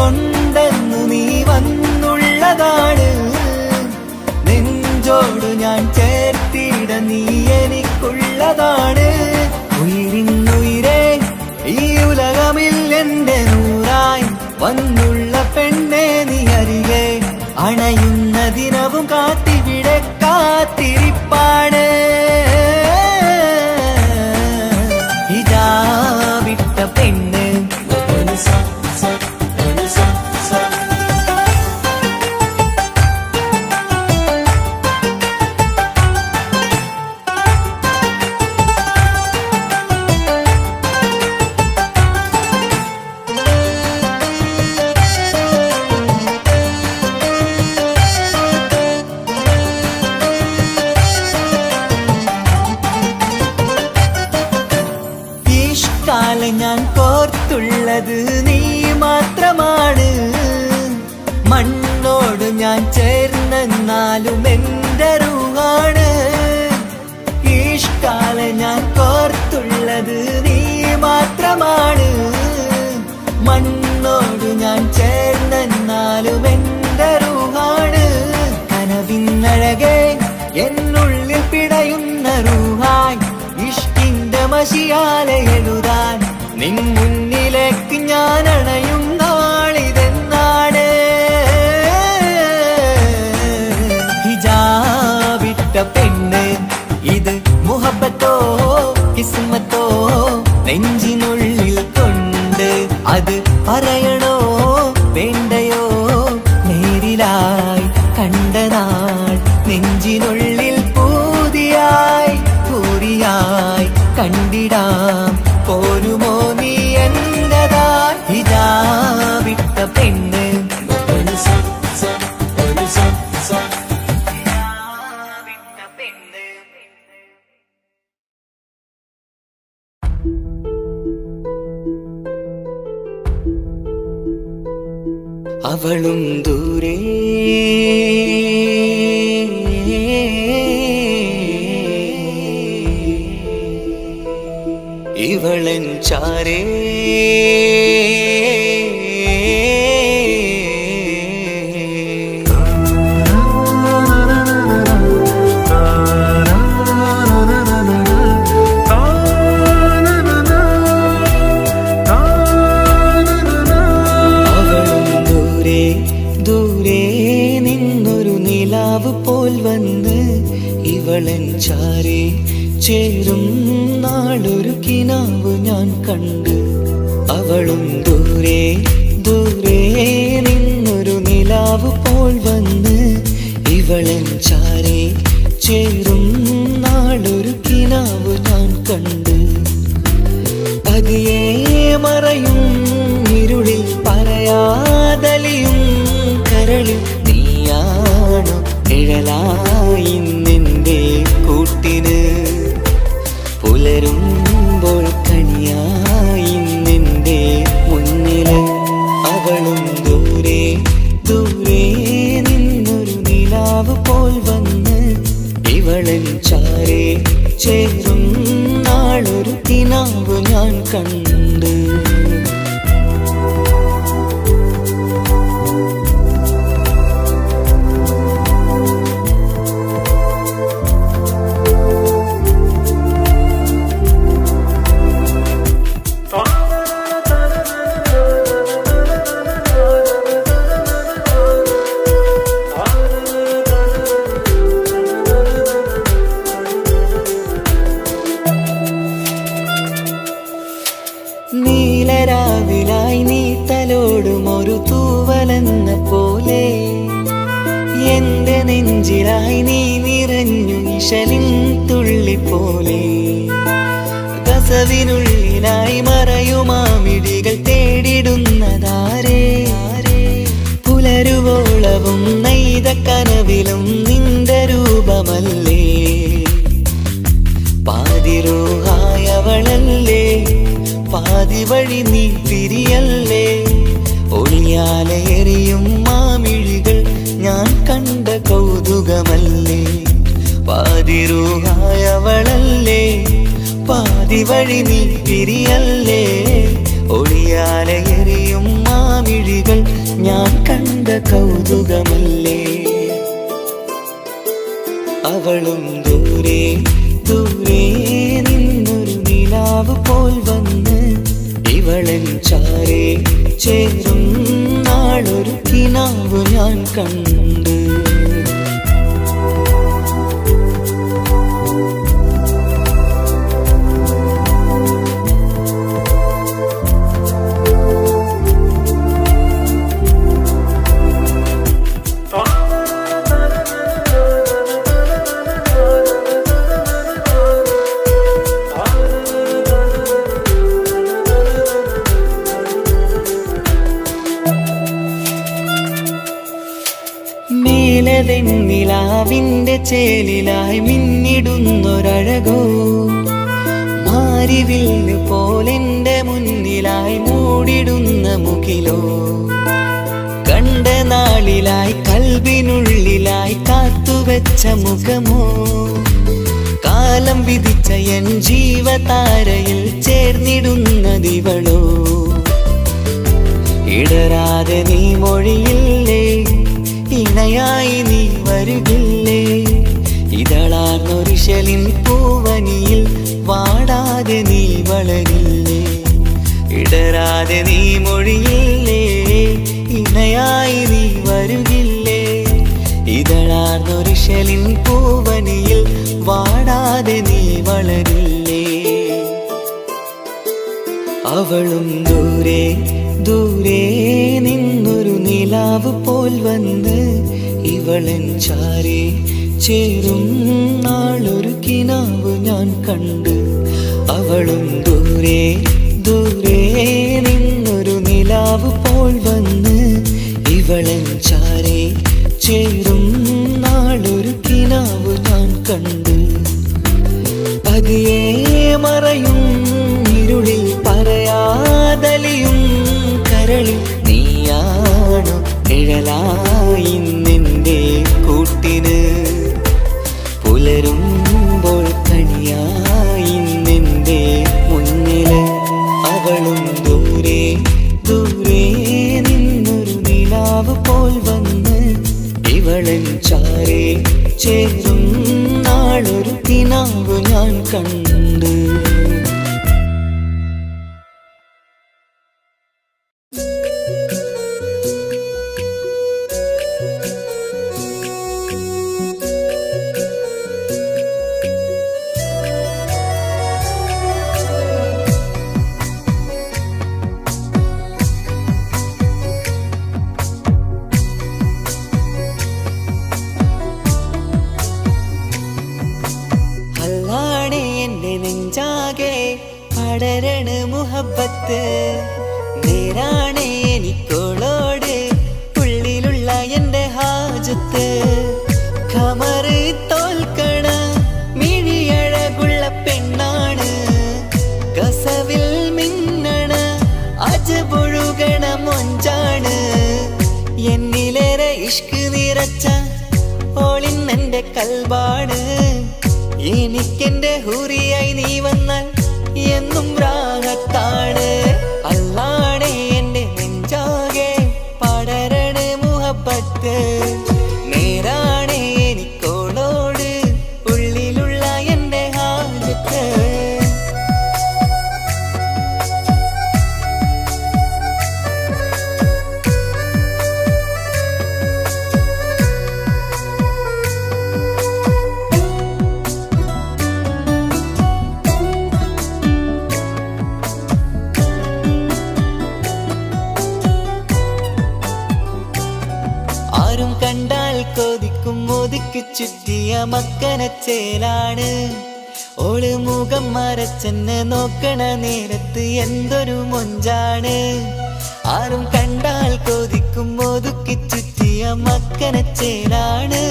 കൊണ്ടെന്നു നീ വന്നുള്ളതാണ്. നെഞ്ചോട് ഞാൻ ചേർത്തിട നീ എനിക്കുള്ളതാണ്. ഉയിരിന്നുയിരേ ഈ ഉലകമിൽ എന്റെ നൂറായി വന്നുള്ള പെണ്ണെ നീ അരികെ അണയുന്ന ദിനവും കാത്തിവിടെ കാത്തിരിപ്പാണ്. ഇതാ വിട്ട പെണ്ണ് ഞാൻ കോർത്തുള്ളത് നീ മാത്രമാണ്. മണ്ണോട് ഞാൻ ചേർന്നെന്നാലും എന്റെ റൂഹാണ്. ഇഷ്കാലെ ഞാൻ കോർത്തുള്ളത് നീ മാത്രമാണ്. മണ്ണോട് ഞാൻ ചേർന്നെന്നാലും എന്റെ റൂഹാണ്. കനവിന്നഴകെ എന്നുള്ളിൽ പിടയുന്ന റൂഹായി ഇഷ്കിന്റെ മഷിയാലെ എഴുതാൻ നിൻ മുന്നിലേക്ക് ഞാൻ അണയും നാളിതെന്നാണ്. ഹിജാബിട്ട പെണ്ണ് ഇത് മുഹബത്തോ കിസ്മത്തോ നെഞ്ചിനുള്ളിൽ കൊണ്ട് അത് പറയണോ വേണ്ടയോ നേരിലായി കണ്ട നാൾ നെഞ്ചിനുള്ളിൽ പൂതിയായി പൂരിയായി കണ്ടിടാം പോരുമോ നീ എന്നതാ. ഇതാ വിട്ട പെണ്ണ് അവളും ദൂരെ ഇവളൻ ചാരേ പോൽ വന്ന് ഇവളൻ ചാരേ ചേരും നാളൊരു കിനാവ് ഞാൻ കണ്ട്. അവളും ദൂരെ ദൂരെ നിന്നൊരു നിലാവ് പോൽ വന്ന് ഇവളൻ ചാരേ ചേരും നാളൊരു കിനാവ് ഞാൻ കണ്ട്. പതിയെ മറയും ഇരുളിൽ പറയാതലിയും കരളിൽ നീയാണോ നിഴലായി നിന്റെ കൂട്ടിന്. പുലരുമ്പോൾ കണിയായി നിന്റെ മുന്നില്. അവളും ദൂരെ ദൂരെ നിന്നൊരു നിലാവ് പോൽ വന്ന് ഇവളൻ ചാരേ ചേരും നാളൊരു കിനാവ് ഞാൻ കണ്ട്. നീലരാവിലായി നീ തലോടും ഒരു തൂവലെന്ന പോലെ എന്റെ നെഞ്ചിലായി നീ നിറഞ്ഞു ഇശലിൻ തുള്ളി പോലെ. കസവിനുള്ളിലായി മറയുമാമിടികൾ തേടിടുന്നതാരേ. പുലരുവോളവും നെയ്ത കനവിലും നിന്റെ രൂപമല്ലേ. പാതിരൂഹായവളല്ലേ പാതി വഴി നീ തിരിയല്ലേ. ഒളിയാലേറിയും മാമിഴികൾ ഞാൻ കണ്ട കൗതുകമല്ലേ. പാതിരൂഹായവളല്ലേ പാതി വഴി നീ തിരിയല്ലേ. ഒളിയാലെ എറിയും മാമിഴികൾ ഞാൻ കണ്ട കൗതുകമല്ലേ. അവളും ദൂരെ ദൂരെ നിന്നൊരു നിലാവ് പോൽ വന്ന് ഇവളൻ ചാരേ ചേരും നാളൊരു കിനാവ് ഞാൻ കണ്ട്. നിലാവിന്റെ ചേലിലായി മിന്നിടുന്നൊരഴകോ മാരിവില്ല് പോലെന്റെ മുന്നിലായി മൂടിടുന്ന മുകിലോ. കണ്ട നാളിലായി കൽബിനുള്ളിലായി കാത്തുവെച്ച മുഖമോ. കാലം വിധിച്ച എൻ ജീവതാരയിൽ ചേർന്നിടുന്നതിവളോ. ഇടരാതെ നീ മൊഴിയില്ലേ, ഇണയായി നീ വരുകില്ലേ. ഇതളാർന്നൊരിശലിൻ പൂവനിയിൽ വാടാതെ നീ വളരില്ലേ. ഇടരാതെ നീ മൊഴിയില്ലേ, ഇണയായി നീ വരുകില്ലേ. ഇതളാർന്നൊരിശലിൻ പൂവനിയിൽ വാടാതെ നീ വളരില്ലേ. അവളും ദൂരെ ദൂരെ നിന്നൊരു നിലാവ് പോൽ വന്ന് ഇവളൻ ചാരേ ചേരും നാളൊരു കിനാവ് ഞാൻ കണ്ട്. അവളും ദൂരെ ദൂരെ നിന്നൊരു നിലാവ് പോൽ വന്ന് ഇവളൻ ചാരേ ചേരും നാളൊരു കിനാവ് ഞാൻ കണ്ട്. പതിയെ മറയും ഇരുളിൽ പറയാതലിയും കരളിൽ നീയാണോ നിഴലായി നിന്റെ കൂട്ടിന്. പുലരുമ്പോൾ കണിയായി നിന്റെ മുന്നില്. അവളും ദൂരെ ദൂരെ നിന്നൊരു നിലാവ് പോൽ വന്ന് ഇവളൻ ചാരേ ചേരും നാളൊരു കിനാവ് ഞാൻ കണ്ട്. നെഞ്ചാകെ പടരണ മുഹബത്ത് നേരാണ് എനിക്കോളോട് ഉള്ളിലുള്ള എൻ്റെ ഹാജത്ത്. ഖമറ് തോൽക്കണ മിഴിയഴകുള്ള പെണ്ണാണ്, കസവിൽ മിന്നണ അജബൊഴുകണ മൊഞ്ചാണ്. എന്നിലേറെ ഇഷ്ക് നിറച്ച ഓളിന്നെൻ്റെ കൽബാണ്. എനിക്കെന്റെ ഹൂറിയായി നീ വന്നാൽ എന്നും രാഗത്താണ്. അല്ലാണേ എൻ്റെ നെഞ്ചാകെ പടരണ മുഹബത്ത് നേരാണേ എനിക്കോളോട് ഉള്ളിലുള്ള എൻ്റെ ഹാജത്ത്. ആരും കണ്ടാൽ കൊതിക്കും ഒതുക്കി ചുറ്റിയ മക്കനച്ചേലാണ്. ഓള് മുഖം മറച്ചെന്നെ നോക്കണ നേരത്ത് എന്തൊരു മൊഞ്ചാണ്. ആരും കണ്ടാൽ കൊതിക്കും ഒതുക്കി ചുറ്റിയ മക്കനച്ചേലാണ്.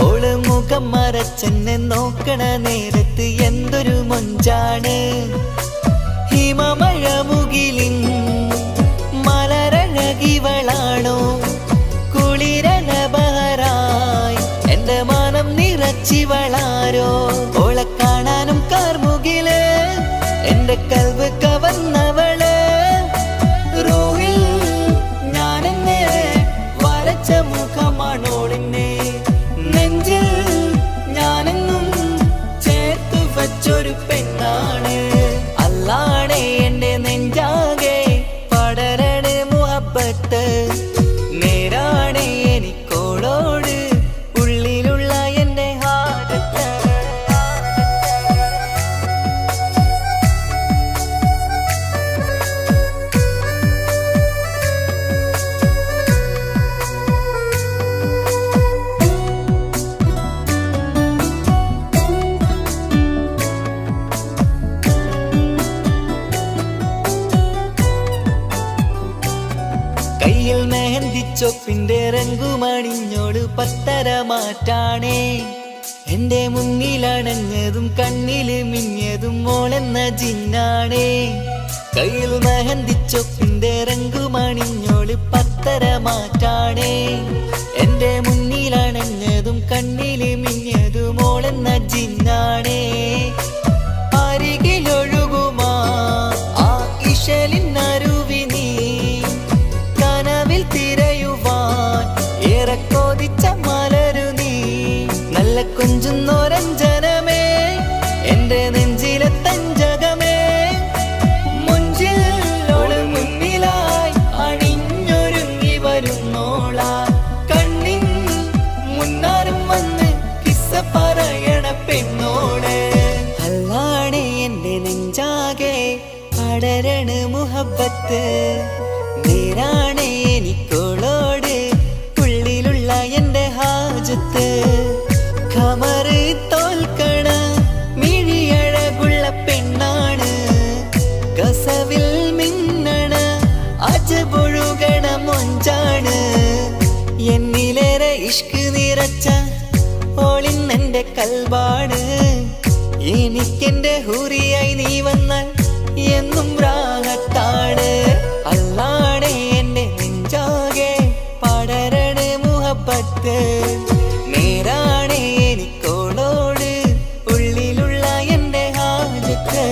ഓള് മുഖം മറച്ചെന്നെ നോക്കണ നേരത്ത് എന്തൊരു മൊഞ്ചാണ്. ഹിമമഴ മുകിലിൻ മലരഴകിവളാണോ, കുളിരന ബഹറായി എന്റെ മാനം നിറച്ചിവളാരോ. ഓളെ കാണാനും കാർമുകില് എന്റെ കൽവ് കവർന്നവള്. ചൊപ്പിന്റെ രംഗുമണിഞ്ഞോള് പത്തര മാറ്റാണേ എന്റെ മുന്നിലണഞ്ഞതും കണ്ണില് മിഞ്ഞതും മോളെന്ന ജിന്നാണേ കയ്യിൽ മെഹന്തി ചൊപ്പിന്റെ രംഗുമണിഞ്ഞോള് പത്തര മാറ്റാണേ എന്റെ മുന്നിലണഞ്ഞതും കണ്ണില് മിഞ്ഞതും മോളെന്ന ജിന്നാണേ അരികിലൊഴുകുമാ ആ ഇശലിനരുവി നീ കനവിൽ തിരയുവാൻ ഏറെ കൊതിച്ച മലരു നീ നല്ല കൊഞ്ചുന്നോരഞ്ജനമേ എന്റെ നെഞ്ചിലെ തഞ്ചകമേ മുഞ്ചിലോള് മുന്നിലായി അണിഞ്ഞൊരുങ്ങി വരുന്നോളാ കണ്ണിൻ മുന്നാരും വന്ന് കിസ്സ പറയണ പെണ്ണോട് അല്ലാണേ എന്റെ നെഞ്ചാകെ പടരണ മുഹബത്ത് നേരാണേ എനിക്കോളോട് ഉള്ളിലുള്ള എന്റെ ഹാജത്ത് ഖമറ് തോൽക്കണ മിഴിയഴകുള്ള പെണ്ണാണ് കസവിൽ മിന്നണ അജബൊഴുകണ മൊഞ്ചാണ് എന്നിലേറെ ഇഷ്ക് നിറച്ച ഓളിന്നെന്റെ കൽബാണ് എനിക്കെന്റെ ഹൂറിയായി നീ വന്നാൽ എന്നും രാഗത്താണ് അല്ലാണേ എന്റെ നെഞ്ചാകെ പടരണ മുഹബത്ത് നേരാണേ എനിക്കോളോട് ഉള്ളിലുള്ള എന്റെ ഹാജത്ത്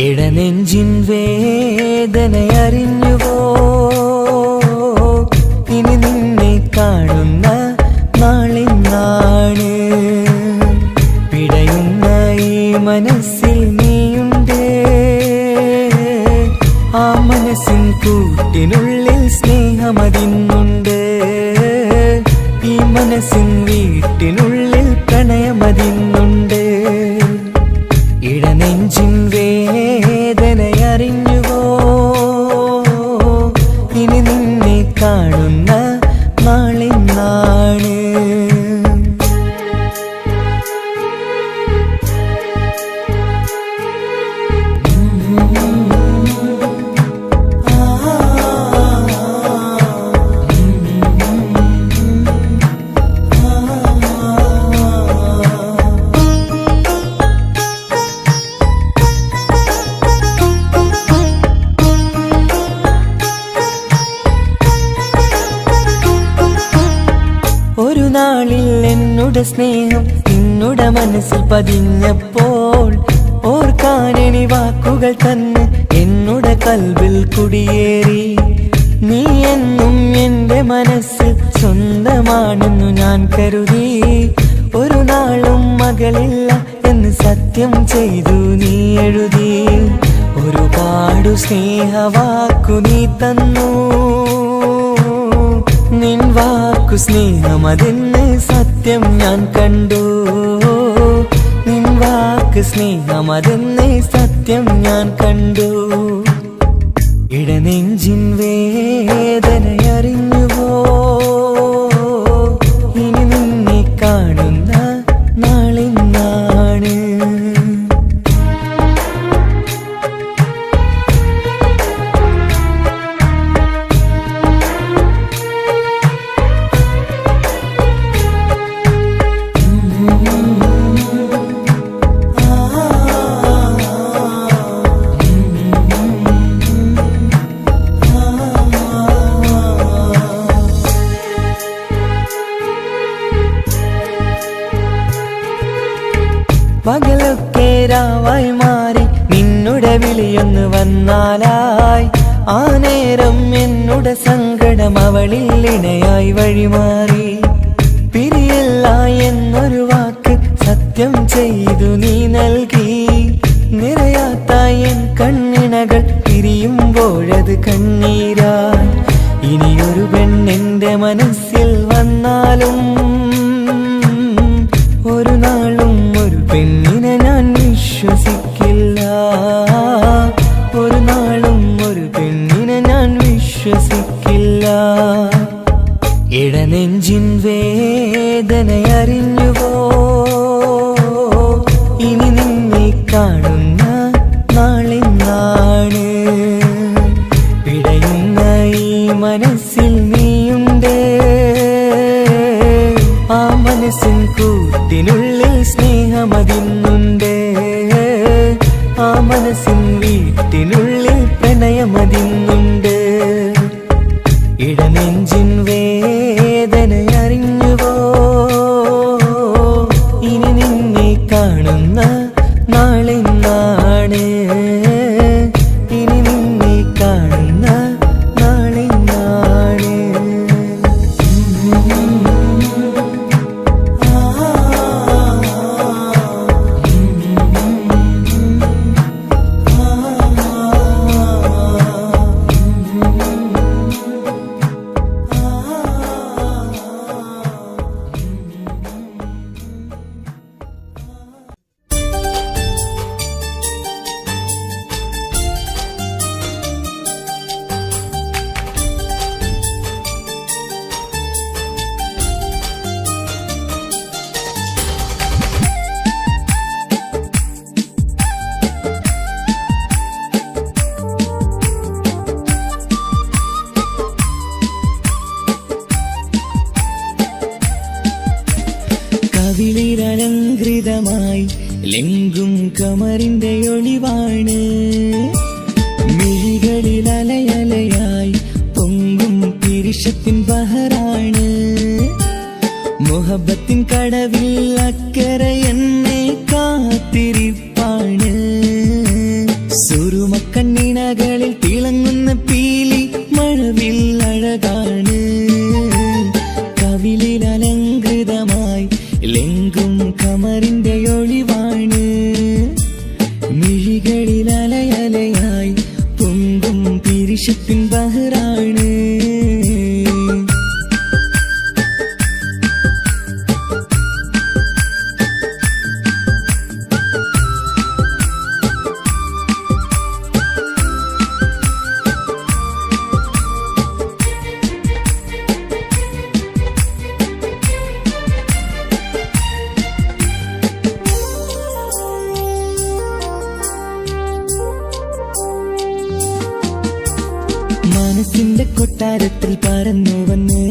ഇടനെഞ്ചിൻ വേദനയറിഞ്ഞുവോ ഇനി നിന്നെ കാണുന്ന നാളിന്നാണ് പിടയുന്ന ഈ മനസ്സിൽ നീയുണ്ട് ആ മനസ്സിൻ കൂട്ടിനുള്ളിൽ സ്നേഹമതിന്നുണ്ട് ഈ മനസ്സിൻ വീട്ടിനുള്ളിൽ പ്രണയമതിന്നുണ്ട് ഇടനെഞ്ചിൻ വേദനയറിഞ്ഞുവോ ഇനി നിന്നെ കാണുന്ന നാളിന്നാണ് ഒരു നാളിൽ എന്നുടെ സ്നേഹം നിന്നുടെ മനസ്സിൽ പതിഞ്ഞപ്പോൾ ഓർക്കാനെനി വാക്കുകൾ തന്ന് എന്നുടെ കൽബിൽ കുടിയേറി നീ എന്നും എന്റെ മനസ്സിൽ സ്വന്തമാണെന്നു ഞാൻ കരുതി ഒരു നാളും മകളില്ല എന്ന് സത്യം ചെയ്തു നീ എഴുതി ഒരുപാടു സ്നേഹവാക്കു നീ തന്നു നിൻ വാക്കു സ്നേഹമതെന്ന് സത്യം ഞാൻ കണ്ടു നിൻ വാക്ക് സ്നേഹമതെന്ന് സത്യം ഞാൻ കണ്ടു ഇടനെഞ്ചിൻ വേദനയറിഞ്ഞുവോ ഇനി നിന്നെ കാണുന്ന നാളിന്നാണ് പകലൊക്കെ രാവായി മാറി നിന്നുടെ വിളിയൊന്ന് വന്നാലായി ആ നേരം എന്നുടെ സങ്കട സങ്കടം അവളിൽ ഇണയായി വഴിമാറി. പിരിയല്ല എന്നൊരു വാക്ക് സത്യം ചെയ്തു നീ നൽകി. നിറയാത്ത എൻ കണ്ണിണകൾ പിരിയുമ്പോഴത് കണ്ണീരായി. ഇനിയൊരു പെണ്ണെന്റെ മനസ്സിൽ വന്നാലും ഒരു നാളും ഒരു പെണ്ണിനെ ഞാൻ വിശ്വസിക്കില്ല. ഒരു നാളും ഒരു പെണ്ണിനെ ഞാൻ വിശ്വസിക്കില്ല. ഇടനെഞ്ചിൻ വേദനയറിഞ്ഞുവോ? ഇനി നിന്നെ കാണുന്ന നാളെന്നാണ്. പിടയുന്ന ഈ മനസ്സിൽ നീയുണ്ട്. ആ മനസ്സിൻ കൂട്ടിനുള്ളിൽ സ്നേഹമതിന്നുണ്ട്. ആ മനസ്സിൻ വീട്ടിനുള്ളിൽ പ്രണയമതിന്നുണ്ട്. ഇടനെഞ്ചിൻ വേദനയറിഞ്ഞുവോ? ഇനി നിന്നെ കാണുന്ന നാളെന്നാണ്. ഇനി നിന്നെ കാണുന്ന നാളെന്നാണ്. കവിളിലലങ്കൃതമായി ലെങ്കും കമറിന്റെ ഒളിവാണ്. മിഴികളിൽ അലയലയായി പൊങ്കും പിരിശത്തിൻ ബഹറാണ്. മുഹബത്തിൻ കടവിൽ അക്കരെ എന്നെ കാത്തിരിപ്പാണ്. സുറുമക്കണ്ണിണകളിൽ തിളങ്ങുന്ന പീലി മഴവിൽ അഴകാണ്. കവിളിലലങ്കൃതമായി ലെങ്കും കമറിന്റെ ഒളിവാണ്. മിഴികളിൽ അലയലയായി പൊങ്കും പിരിശത്തിൻ ബഹറാണ്. മനസ്സിന്റെ കൊട്ടാരത്തിൽ പറന്നു വന്ന്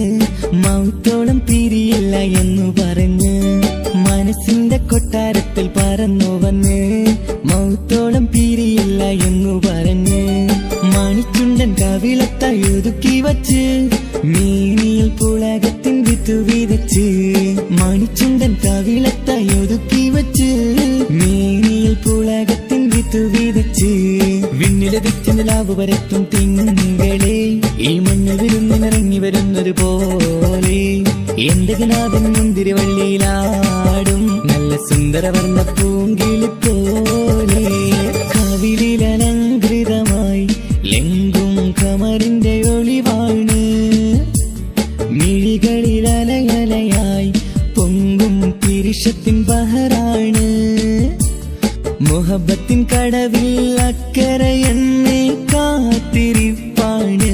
മൗത്തോളം പിരിയില്ല എന്നു പറഞ്ഞ്. മനസ്സിന്റെ കൊട്ടാരത്തിൽ പറന്നു വന്ന് മൗത്തോളം പിരിയില്ല എന്നു പറഞ്ഞ്. മണിച്ചുണ്ടൻ കവിളത്തായി ഒതുക്കി വച്ച് മേനിയിൽ പുളകത്തിൻ വിത്തു വിതച്ച്. മണിച്ചുണ്ടൻ കവിളത്തായി ഒതുക്കി വച്ച് മേനിയിൽ പുളകത്തിൻ വിത്തു വിതച്ച്. വിണ്ണിലതിച്ച് നിലാവ് പരത്തും തിങ്കളെ ഈ മണ്ണ് വിരുന്നിനിറങ്ങി വരുന്നത് പോലെ. എന്റെ കിനാവിൻ മുന്തിരിവള്ളിയിലാടും നല്ല സുന്ദരവർണ്ണ പൂങ്കിളി പോലെ. കവിളിലലങ്കൃതമായി ലെങ്കും കമറിന്റെ ഒളിവാണ്. മിഴികളിൽ അലയലയായി പൊങ്കും പിരിശത്തിൻ ബഹറാണ്. മുഹബത്തിൻ കടവിൽ അക്കരെ എന്നെ കാത്തിരിപ്പാണ്.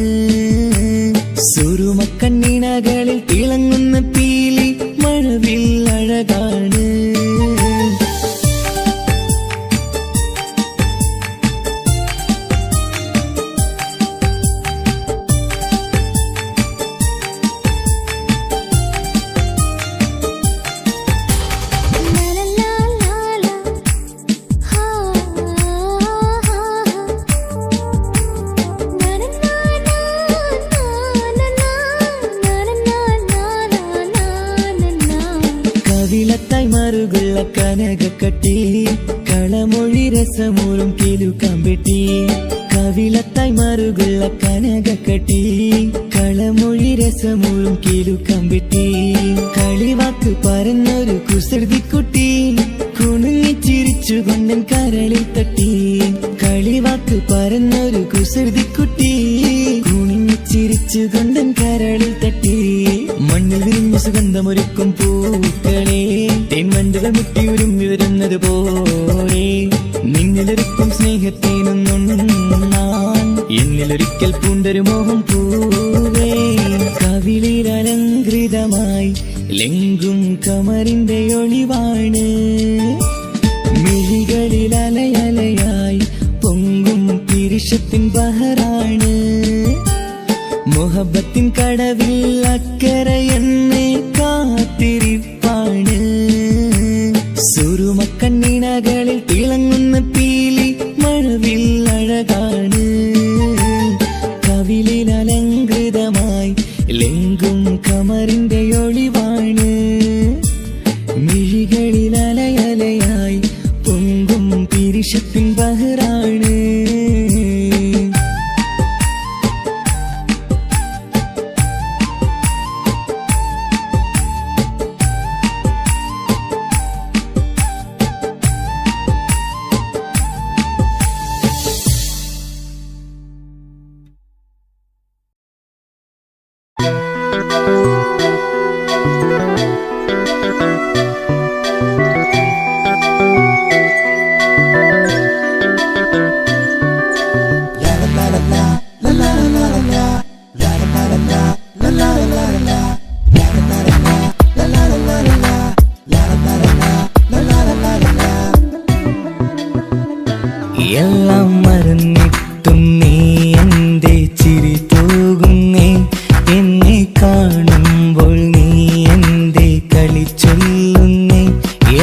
സുറുമക്കണ്ണിണകളിൽ തിളങ്ങുന്ന പീലി മഴവിൽ അഴകാണ്. കവിളത്തായി മറുകുള്ള കനകക്കട്ടി കളമൊഴി രസമൂറും കിലുക്കാമ്പെട്ടി. കവിളത്തായി മറുകുള്ള കനകക്കട്ടി കളമൊഴി രസമൂളും കിലുക്കം വെട്ടി കളിവാക്ക് പറഞ്ഞൊരു കുസൃതിക്കുട്ടി കുണുങ്ങിച്ചിരിച്ചു കൊണ്ടൻ കരളിൽ തട്ടി കളിവാക്ക് പറഞ്ഞൊരു കുസൃതിക്കുട്ടി കുണുങ്ങിച്ചിരിച്ചു കൊണ്ടൻ കരളിൽ തട്ടി മണ്ണിൽ വിരിഞ്ഞ സുഗന്ധമൊരുക്കും പൂക്കളെ തേൻവണ്ടുകൾ മുട്ടിയുരുമ്പി വരുന്നത് പോലെ നിന്നിലൊരുക്കും സ്നേഹത്തേനൊന്നുണ്ണാൻ എന്നിലൊരിക്കൽ പൂണ്ടൊരു മോഹം പൂവേ കവിളിൽ അലങ്കൃതമായി ലെങ്കും കമറിന്റെ ഒളിവാണ് മിഴികളിൽ അലയലയായി പൊങ്കും പിരിശത്തിൻ ബഹറാണ് മുഹബത്തിൻ കടവിൽ അക്കരെ എന്നെ കാത്തിരിപ്പാണ് സുറുമക്കണ്ണിനകളിൽ തിളങ്ങുന്ന പീലി മഴവിൽ അഴകാണ് കവിളിൽ അലങ്കൃതമായി ലെങ്കും കമറിന്റെ ഒളിവാണ് മിഴികളിൽ അലയലയായി പൊങ്കും പിരിശത്തിൻ ബഹറാണ് എല്ലാം മറന്നിട്ടും നീ എന്റെ ചിരി തൂകുന്നേ എന്നെ കാണുമ്പോൾ നീ എന്റെ കളി ചൊല്ലുന്നേ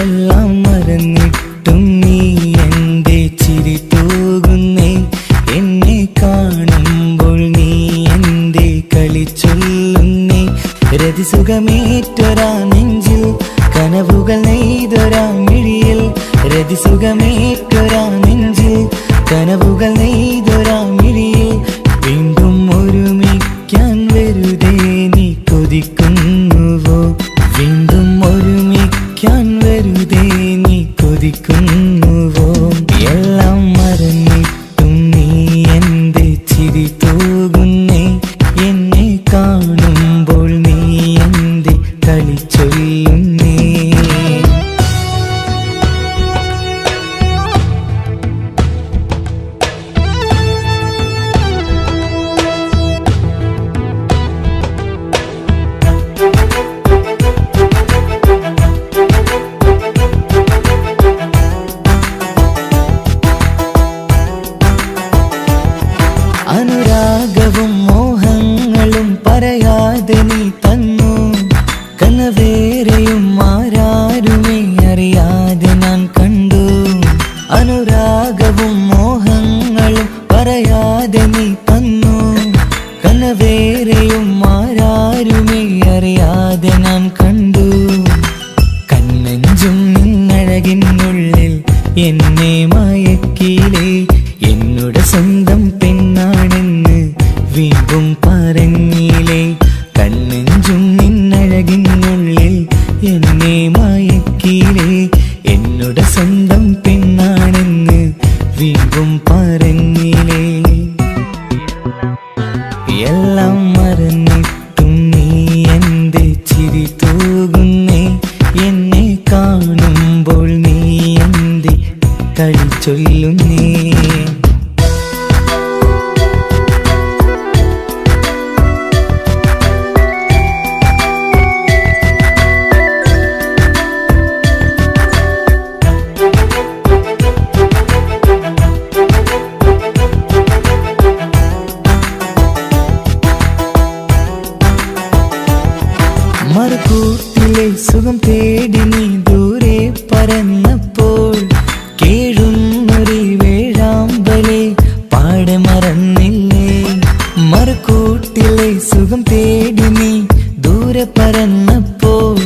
എല്ലാം മറന്നിട്ടും നീ എന്റെ ചിരി തൂകുന്നേ എന്നെ കാണുമ്പോൾ നീ എന്റെ കളി ചൊല്ലുന്നേ രതിസുഖമേറ്റൊരാ നെഞ്ചിൽ കനവുകൾ നെയ്തൊരാ മിഴിയിൽ രതിസുഖമേറ്റൊരാ നെഞ്ചിൽ കനവുകൾ നെയ്തൊരാ മിഴിയിൽ വീണ്ടും ഒരുമിക്കാൻ വെറുതെ നീ കൊതിക്കുന്നുവോ വീണ്ടും ഒരുമിക്കാൻ വെറുതെ നീ കൊതിക്കുന്നുവോ എല്ലാം മറന്നിട്ടും നീ എന്റെ ചിരി തൂകുന്നേ എന്നെ കാണുമ്പോൾ നീ എന്റെ കളി ചൊല്ലുന്നേ അനുരാഗവും മോഹങ്ങളും പറയാതെ നീ തന്നു കനവേറെയും ആരാരുമേ അറിയാതെ ഞാൻ കണ്ടു അനുരാഗവും മോഹങ്ങളും പറയാതെ നീ തന്നു കനവേറെയും ആരാരുമേ അറിയാതെ ഞാൻ കണ്ടു കണ്ണെഞ്ചും നിന്നഴകിനുള്ളിൽ എന്നെ മയക്കിലേ എന്നോട് സ്വന്തം പെണ്ണാണെന്ന് വീണ്ടും പറഞ്ഞില്ലേ കണ്ണെഞ്ചും നിന്നഴകിനുള്ളിൽ എന്നെ മയക്കിലേ എന്നോട് സ്വന്തം പെണ്ണാണെന്ന് വീണ്ടും പറഞ്ഞില്ലേ എല്ലാം മറന്നിട്ടും നീ എന്റെ ചിരി തൂകുന്നേ എന്നെ കാണുമ്പോൾ നീ എന്റെ കളി ചൊല്ലുന്നേ മറുകൂട്ടിലെ സുഖം തേടി നീ ദൂരെ പറന്നപ്പോൾ കേഴുന്നൊരു വേഴാമ്പലെ പാടെ മറന്നില്ലേ മറുകൂട്ടിലെ സുഖം തേടി നീ ദൂരെ പറന്നപ്പോൾ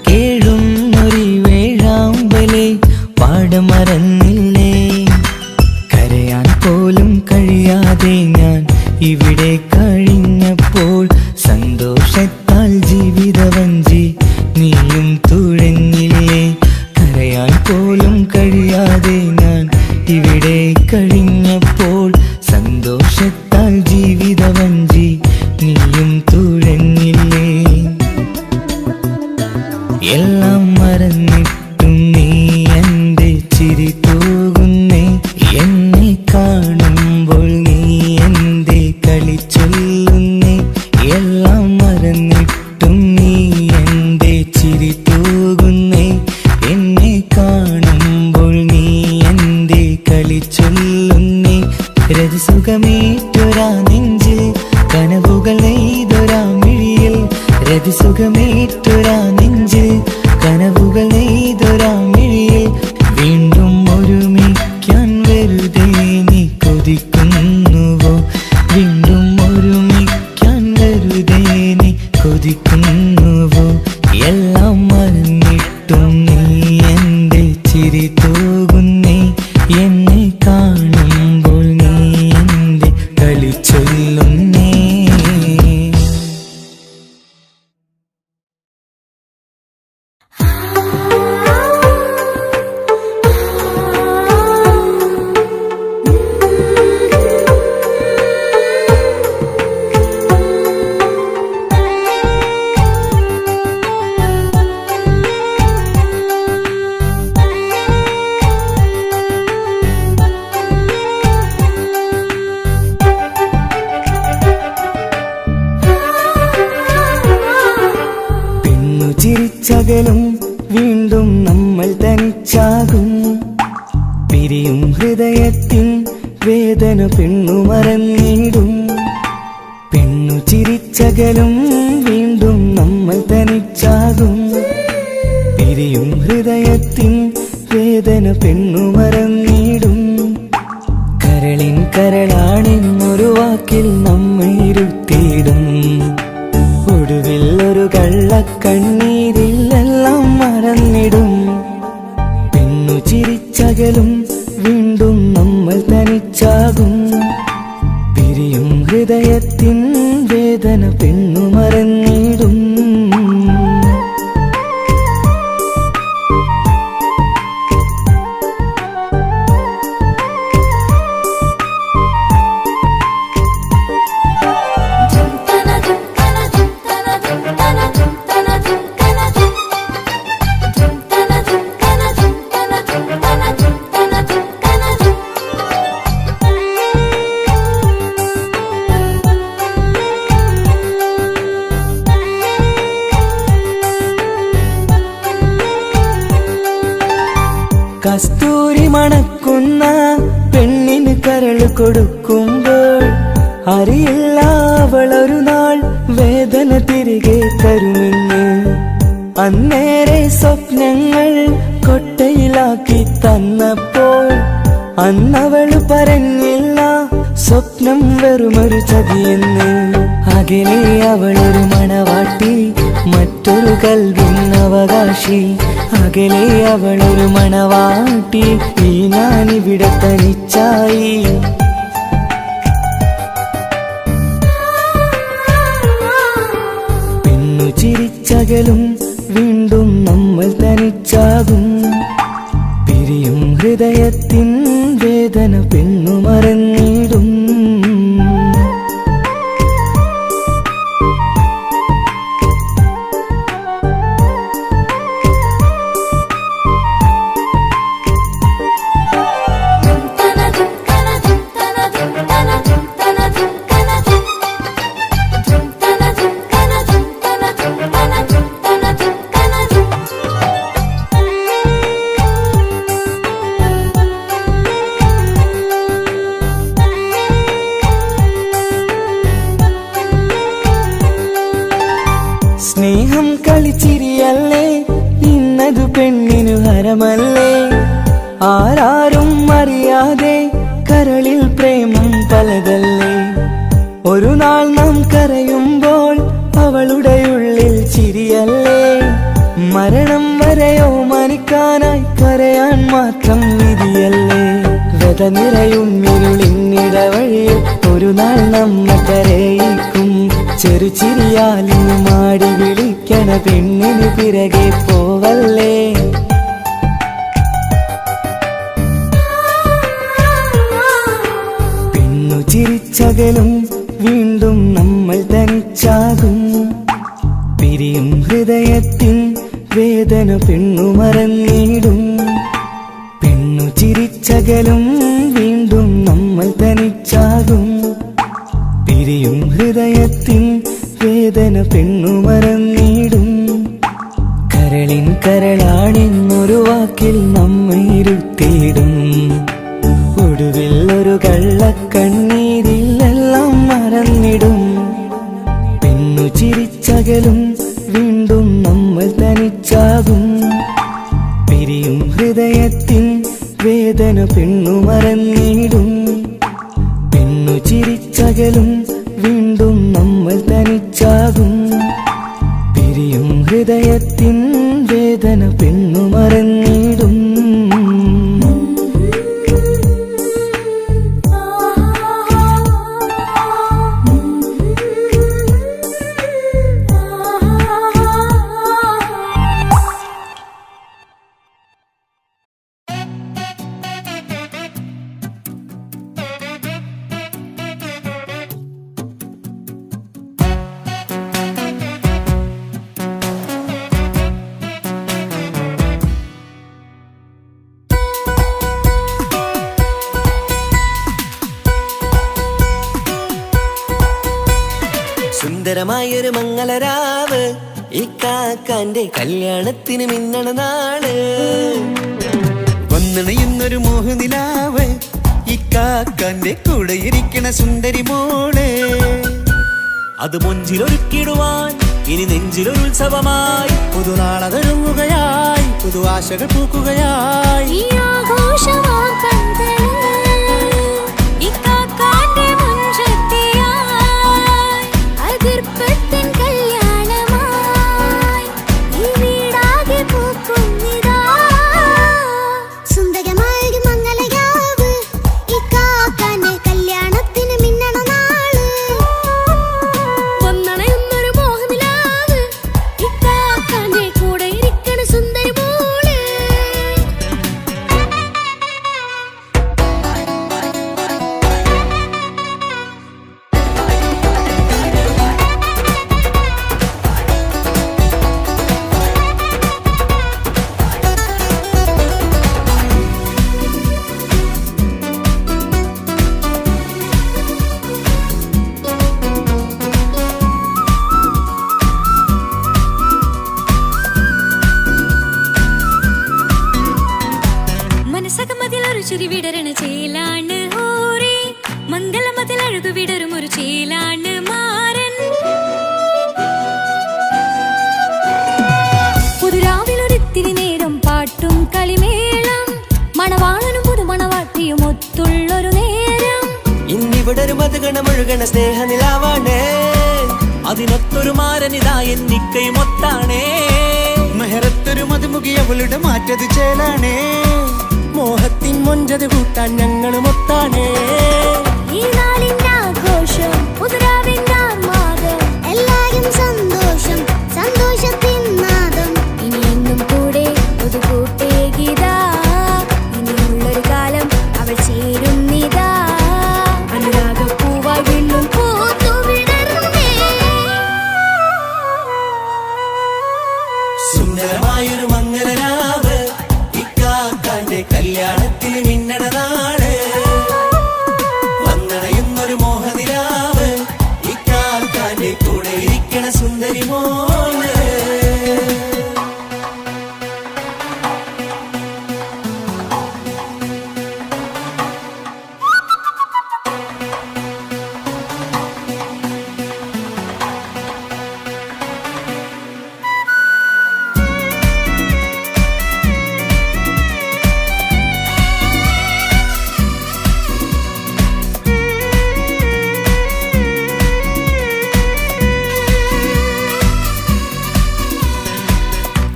കേഴുന്നൊരു വേഴാമ്പലെ പാടെ മറന്നില്ലേ കരയാൻ പോലും കഴിയാതെ ഞാൻ ഇവിടെ കഴിഞ്ഞപ്പോൾ പോലും കഴിയാതെ ഞാൻ ഇവിടെ കഴിഞ്ഞപ്പോൾ സന്തോഷത്താൽ ജീവിതവഞ്ചി നീയും തുഴഞ്ഞില്ലേ. എല്ലാം മറന്നിട്ടും നീ എൻ്റെ ചിരി തൂകുന്നേ. എന്നെ കാണുമ്പോൾ നീ എൻ്റെ കളി ചൊല്ലുന്നേ. എല്ലാം മറന്നിട്ടും നീ എൻ്റെ ചിരി തൂകുന്നേ. എന്നെ കാണുമ്പോൾ നീ എൻ്റെ കളി ചൊല്ലുന്നേ. രതിസുഖമേറ്റൊരാ നെഞ്ചിൽ കനവുകൾ നെയ്തൊരാ മിഴിയിൽ. രതിസുഖമേറ്റൊരാ നെഞ്ചിൽ കനവുകൾ നെയ്തൊരാ മിഴിയിൽ. വീണ്ടും ഒരുമിക്കാൻ വെറുതെ നീ കൊതിക്കുന്നുവോ? വീണ്ടും ഒരുമിക്കാൻ വെറുതെ നീ കൊതിക്കുന്നുവോ? എല്ലാം മറന്നിട്ടും നീ എൻ്റെ ചിരി തൂകുന്നേ. എന്നെ കാണുമ്പോൾ നീ എൻ്റെ കളി ചൊല്ലുന്നേ. ചിരിച്ചകലും വീണ്ടും നമ്മൾ തനിച്ചാകും. പിരിയും ഹൃദയത്തിൻ വേദന പെണ്ണു മറന്നിടും. പെണ്ണു ചിരിച്ചകലും വീണ്ടും നമ്മൾ തനിച്ചാകും. പിരിയും ഹൃദയത്തിൻ വേദന പെണ്ണു മറന്നിടും. കരളിൻ കരളാണെന്നൊരു വാക്കിൽ നമ്മെ ഇരുത്തിയിടും. ഒടുവിൽ ഒരു കള്ളക്കണ്ണീരിലെല്ലാം മറന്നിടും. പെണ്ണു ചിരിച്ചകലും വീണ്ടും നമ്മൾ തനിച്ചാകും. പിരിയും ഹൃദയത്തിൻ വേദന പെണ്ണു മറന്നിടും. കസ്തൂരി മണക്കുന്ന പെണ്ണിന് കരൾ കൊടുക്കുമ്പോൾ അറിയില്ല അവളൊരു നാൾ വേദന തിരികെ തരുമെന്ന്. അന്നേരെ സ്വപ്നങ്ങൾ കൊട്ടയിലാക്കി തന്നപ്പോൾ അന്നവൾ പറഞ്ഞില്ല സ്വപ്നം വെറുമൊരു ചതിയെന്ന്. അകലെ അവളൊരു മണവാട്ടി, മറ്റൊരു കൽവിൻ അവകാശി. അകലെ അവളൊരു മണവാട്ടി, ഈ ഞാനിവിടെ തനിച്ചായി. പെണ്ണു ചിരിച്ചകലും വീണ്ടും നമ്മൾ തനിച്ചാകും. പിരിയും ഹൃദയത്തിൻ വേദന പെണ്ണു മറന്നിടും. സ്നേഹം കളിച്ചിരിയല്ലേ ഇന്നതു പെണ്ണിനു ഹരമല്ലേ. ആരാരും അറിയാതെ കരളിൽ പ്രേമം പലതല്ലേ. ഒരു നാൾ നാം കരയുമ്പോൾ അവളുടെ ഉള്ളിൽ ചിരിയല്ലേ. മരണം വരെയോ മരിക്കാനായി കരയാൻ മാത്രം വിധിയല്ലേ. വ്യത നിറയും ഇരുളിന്നിടവഴിയിൽ ഒരു നാൾ നമ്മ കരയിക്കും. ചെറുചിരിയാലിന് മാടി വിളിക്കണ പെണ്ണിന് പിറകെ പോവല്ലേ. ചിരിച്ചകലും വീണ്ടും നമ്മൾ തനിച്ചാകും പിരിയും ഹൃദയത്തിൻ വേദന പെണ്ണു മറന്നിടും പെണ്ണു ചിരിച്ചകലും വീണ്ടും നമ്മൾ തനിച്ചാകും പിരിയും ഹൃദയത്തിൻ വേദന പെണ്ണു മറന്നിടും കരളിൻ കരളാണെന്നൊരു വാക്കിൽ നമ്മെ ഇരുത്തിയിടും ഒടുവിൽ ഒരു കള്ളക്കണ്ണീരിലെല്ലാം മറന്നിടും പെണ്ണു ചിരിച്ചകലും വീണ്ടും നമ്മൾ തനിച്ചാകും പിരിയും ഹൃദയത്തിൻ വേദന പെണ്ണു മറന്നിടും പെണ്ണു ചിരിച്ചകലും വീണ്ടും നമ്മൾ തനിച്ചാകും പിരിയും ഹൃദയത്തിൻ വേദന പെണ്ണു മറന്നിടും സുന്ദരമായൊരു മംഗളരാവ് ഈ കാക്കാന്റെ കല്യാണത്തിന് മിന്നണ നാള് വന്നണയുന്നൊരു മോഹനിലാവ് ഈ കാക്കാന്റെ കൂടെ ഇരിക്കണ സുന്ദരി മോള് അത് മൊഞ്ചിലൊരുക്കിടുവാൻ ഇനി നെഞ്ചിലൊരു ഉത്സവമായി പുതുനാളതൊരുങ്ങുകയായി പുതു ആശകൾ പൂക്കുകയായി മുഴുകണ സ്നേഹനിലാവാണേ അതിനൊത്തൊരു മാരനിതാ എന്നിക്കൈമൊത്താണേ മെഹറത്തൊരു മധുമുഖി അവളുടെ മാറ്റത് ചേലാണേ മോഹത്തിൻ മൊഞ്ചത് കൂട്ടാൻ ഞങ്ങളും ഒത്താണേ ഈ നാളിന്റെ ആഘോഷം പുതുരാവിന്റെ ആർമാദം എല്ലാരും സന്തോഷം സന്തോഷത്തിൻ നാദം ഇനി എന്നും കൂടെ പുതുകൂട്ടേ ഗീതാ ഇനിയുള്ളൊരു കാലം അവൾ ചേരുന്നിതാ സുന്ദരമായൊരു മംഗളരാവ് ഇക്കാക്കാന്റെ കല്യാണത്തിന് മിന്നണ നാള് വന്നണയുന്നൊരു മോഹനിലാവ് ഇക്കാക്കാന്റെ കൂടെ ഇരിക്കണ സുന്ദരി മോള്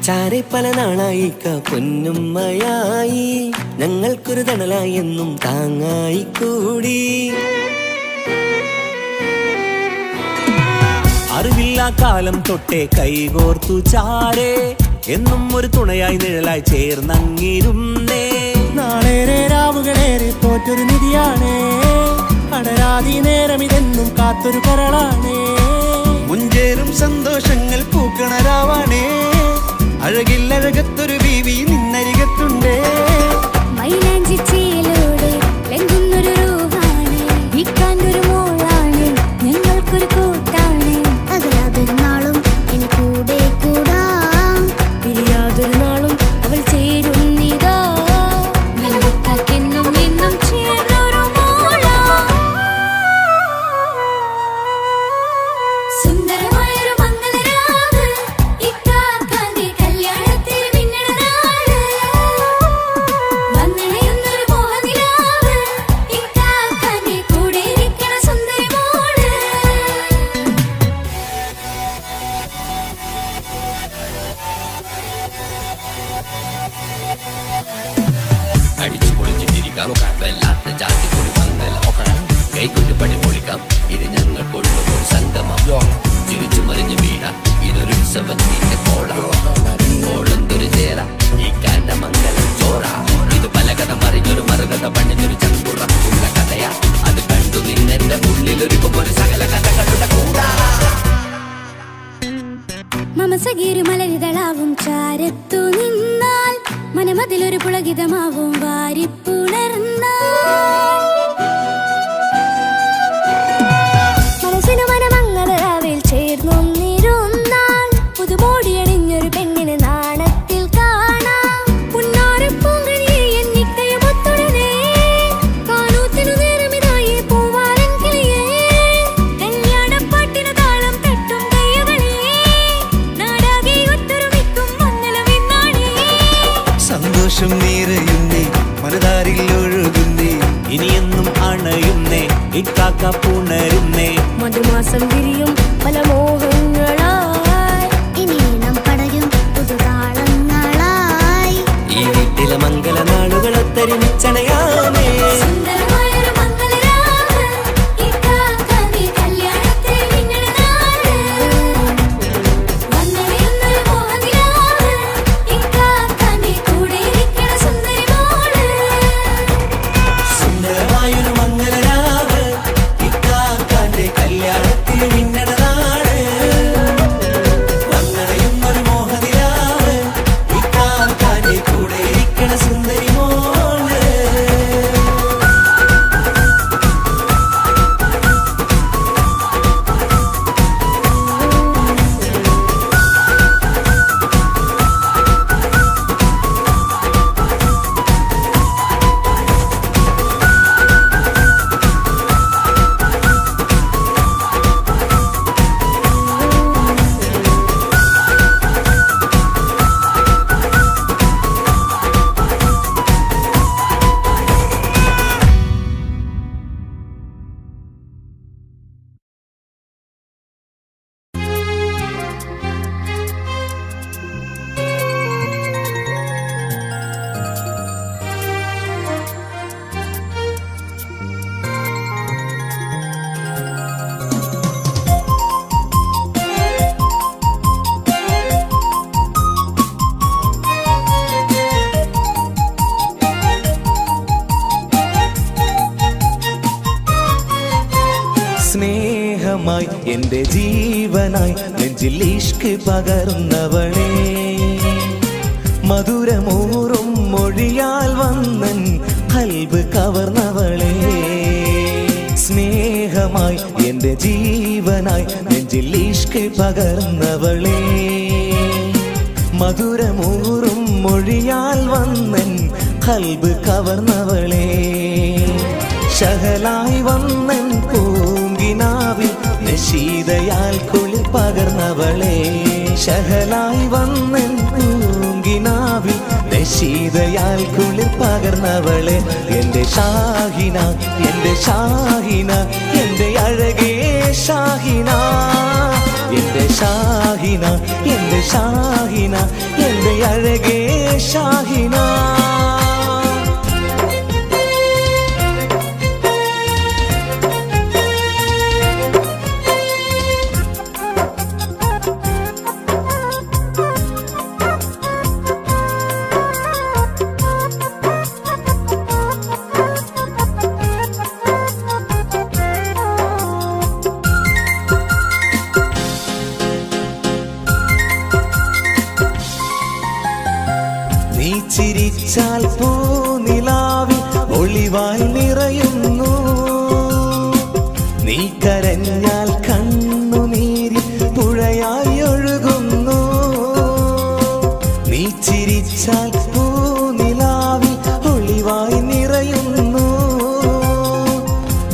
ചാരെ പല നാളായി പൊന്നുമ്മയായി ഞങ്ങൾക്കൊരു തണലായി എന്നും താങ്ങായി കൂടി അറിവില്ലാ കാലം തൊട്ടേ കൈകോർത്തു ചാരേ എന്നും ഒരു തുണയായി നിഴലായി ചേർന്നങ്ങിരുന്നേ നാളേറെ രാവുകളേറെ തോറ്റൊരു നിധിയാണേ അടരാതി നേരം കാത്തൊരു കരളാണേ. മുഞ്ചേറും സന്തോഷങ്ങൾ പൂക്കണരാവാണേ. അഴകില്ലഴകത്തൊരു ബീവി നിന്നരികത്തുണ്ടേ. മൈലാഞ്ചി ചേലോടെ ലംഘുന്നൊരു റൂഹാണ്. വിക്കാണ്ടൊരു മോളാണ്, ഞങ്ങൾക്കൊരു കൂട്ടാണ്. അകലാതൊരു നാളും ഇനി കൂടെ കൂടാം. പിരിയാതൊരു നാളും അവൾ ചേരുന്നിതാ. എന്നും എന്നും ചേർന്നൊരു മോളാ. സുന്ദരമായൊരു മംഗളരാവ്, ഇക്കാക്കാന്റെ കല്യാണത്തിന് മിന്നണ നാള്. വന്നണയുന്നൊരു മോഹനിലാവ്, ഇക്കാക്കാന്റെ കൂടെ ഇരിക്കണ സുന്ദരി മോള്. അടിച്ചു പൊളിച്ചിട്ടിരിക്കാം, കടലാത്ത ജാതി പൊളി പന്തൽ കൈകൊണ്ട് പണി പൊളിക്കാം. ഇത് ഞങ്ങൾ കൊണ്ടുപോകും സംഗമം. ചിരിച്ചു മറിഞ്ഞു വീണ ഇതൊരു ഉത്സവത്തിന്റെ കോളന്തൊരു ചേര ഈ കാണ്ട മംഗലം ചോറ. ഇത് പലകഥ മറിഞ്ഞൊരു മറുകഥ പണിഞ്ഞൊരു ചങ്കുറപ്പുള്ള കഥയാ. അത് കണ്ടു നിന്നെന്റെ ഉള്ളിലൊരുക്കുമ്പോൾ സകല കഥകളുടെ കൂടാ. മമസഗീരു മലരിതളാവും ചാരത്തു നിന്നാൽ മനമതിലൊരു പുളകിതമാവും വാരിപ്പുണർന്നാൽ. മനസ്സിനു മനമംഗളരാവിൽ ചേർന്നൊന്നിരുന്നാൽ പുതുമോടിയണിഞ്ഞൊരു പെണ്ണിന് നാണത്തിൽ കാണാം. പുന്നാരപ്പൂങ്കണിയെ എണ്ണിക്കയുമൊത്തുടനെ കാനൂത്തിനു നേരമിതായി പൂവാലൻ കിളിയേ. കല്യാണപ്പാട്ടിനു താളം തട്ടും കയ്യുകളേ, നാടാകെ ഒത്തൊരുമിക്കും മംഗളമെന്നാണേ. സന്തോഷം നിറയുന്നേ, മനതാരിൽ ഒഴുകുന്നേ. ഇനിയെന്നും അണയുന്നേ, ഇക്കാക്ക പുണരുന്നേ. മധുമാസം വിരിയും പല മോഹങ്ങളായി. ഇനി നാം പടരും പുതുതാളങ്ങളായി. ഈ വീട്ടിലെ മംഗല നാളുകളൊത്തരിമിച്ചണയാമേ. സുന്ദരമായൊരു മംഗളരാവ്, ഇക്കാക്കാന്റെ കല്യാണത്തിന് മിന്നണ നാള്. വന്നണയുന്നൊരു മോഹനിലാവ്, ഇക്കാക്കാന്റെ കൂടെ ഇരിക്കണ സുന്ദരി മോള്. സുന്ദരമായൊരു മംഗലരാവ്, ഇക്കാക്കാന്റെ കല്യാണത്തിന് മിന്നണ നാള്. വന്നണയുന്നൊരു മോഹനിലാവ്, ഇക്കാക്കാന്റെ കൂടെ ഇരിക്കണ സുന്ദരി മോള്. സ്നേഹമായി എന്റെ ജീവനായി നെഞ്ചിൽ ഇഷ്ക് പകർന്നവളേ. മധുരമൂറും മൊഴിയാൽ വന്നൻ കൽബ് കവർന്നവളേ. സ്നേഹമായി എന്റെ ജീവനായി നെഞ്ചിൽ ഇഷ്ക് പകർന്നവളേ. മധുരമൂറും മൊഴിയാൽ വന്നൻ കൽബ് കവർന്നവളേ. ശഹലായി വന്നൻ പൂങ്കിനാവിൽ നശീതയാൽ കുളിർ പകർന്നവളേ. ശഹലായി വന്നൻ പൂങ്കിനാവിൽ നശീതയാൽ കുളിർ പകർന്നവളെ. എന്റെ ഷാഹിന, എന്റെ ഷാഹിന, എന്റെ അഴകേ ഷാഹിന. എന്റെ ഷാഹിന, എന്റെ ഷാഹിന, എന്റെ അഴകേ ഷാഹിന. ഒളിവായി നിറയുന്നു. നീ കരഞ്ഞാൽ കണ്ണുനീരിൽ പുഴയായി ഒഴുകുന്നു. നീ ചിരിച്ചാൽ പൂനിലാവിൽ ഒളിവായി നിറയുന്നു.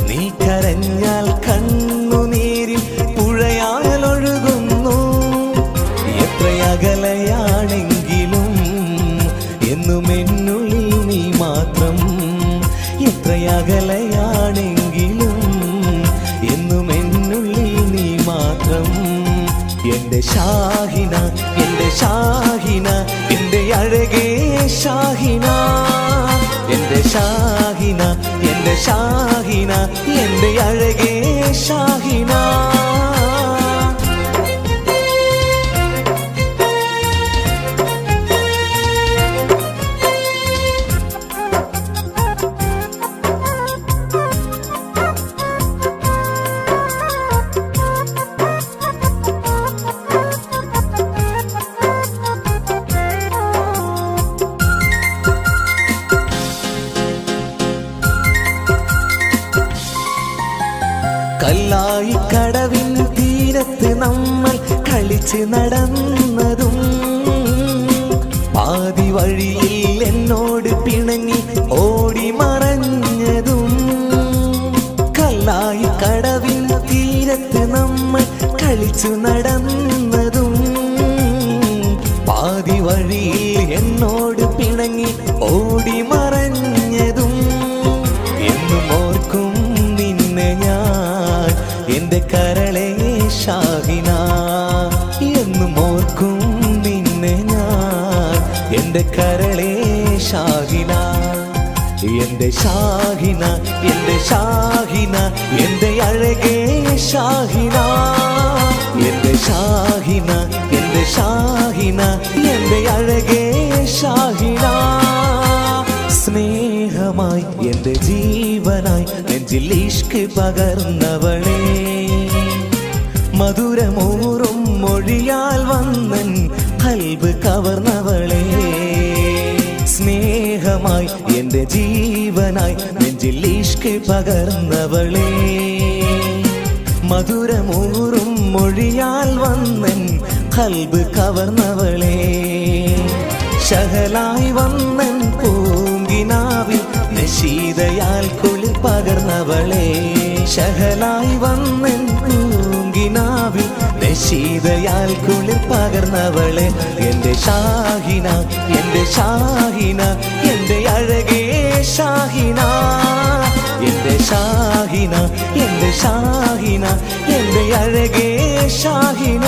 നീ കരഞ്ഞാൽ കണ്ണുനീരിൽ പുഴയാൽ ഒഴുകുന്നു. എത്രയകലയാണെങ്കിലും എന്നും എന്നുള്ളിൽ നീ മാത്രം. എത്രയകലയാണെങ്കിലും എന്നും എന്നുള്ളിൽ നീ മാത്രം. എന്റെ ഷാഹിന, എന്റെ ഷാഹിന, എന്റെ അഴകേ ഷാഹിന. എന്റെ ഷാഹിന, എന്റെ ഷാഹിന, എന്റെ അഴകേ ഷാഹിന. കല്ലായി കടവിൻ തീരത്ത് നമ്മൾ കളിച്ച് നടന്നതും പാതി വഴിയിൽ എന്നോട് പിണങ്ങി ഓടി മറഞ്ഞതും. കല്ലായി കടവിൻ തീരത്ത് നമ്മൾ കളിച്ചു നടന്നതും പാതി വഴിയിൽ എന്നോട് പിണങ്ങി ഓടി മറഞ്ഞതും. എന്നും ഓർക്കും നിന്നെ ഞാൻ എന്റെ കരളേ ഷാഹിന. എന്നും ഓർക്കും നിന്നെ ഞാൻ എന്റെ കരളേ ഷാഹിന. എന്റെ ഷാഹിന, എന്റെ ഷാഹിന, എന്റെ അഴകേ ഷാഹിന. എന്റെ ഷാഹിന, എന്റെ ഷാഹിന, എന്റെ അഴകേ ഷാഹിന. സ്നേഹമായി എന്റെ ജീവനായി നെഞ്ചിൽ ഇഷ്ക് പകർന്നവളെ. മധുരമൂറും മൊഴിയാൽ വന്നൻ ഖൽബ് കവർന്നവളെ. സ്നേഹമായി എന്റെ ജീവനായി നെഞ്ചിൽ ഇഷ്ക് പകർന്നവളെ. മധുരമൂറും മൊഴിയാൽ വന്നൻ ഖൽബ് കവർന്നവളെ. ശഹലായി വന്നൻ പൂങ്കിനാവിൽ നശീതയാൽ കുളിർ പകർന്നവളെ. ശഹലായി വന്നൻ പൂങ്കിനാവിൽ നശീതയാൽ കുളിർ പകർന്നവളെ. എന്റെ ഷാഹിന, എന്റെ ഷാഹിന, എന്റെ അഴകേ ഷാഹിന. എന്റെ ഷാഹിന, എന്റെ ഷാഹിന, എന്റെ അഴകേ ഷാഹിന.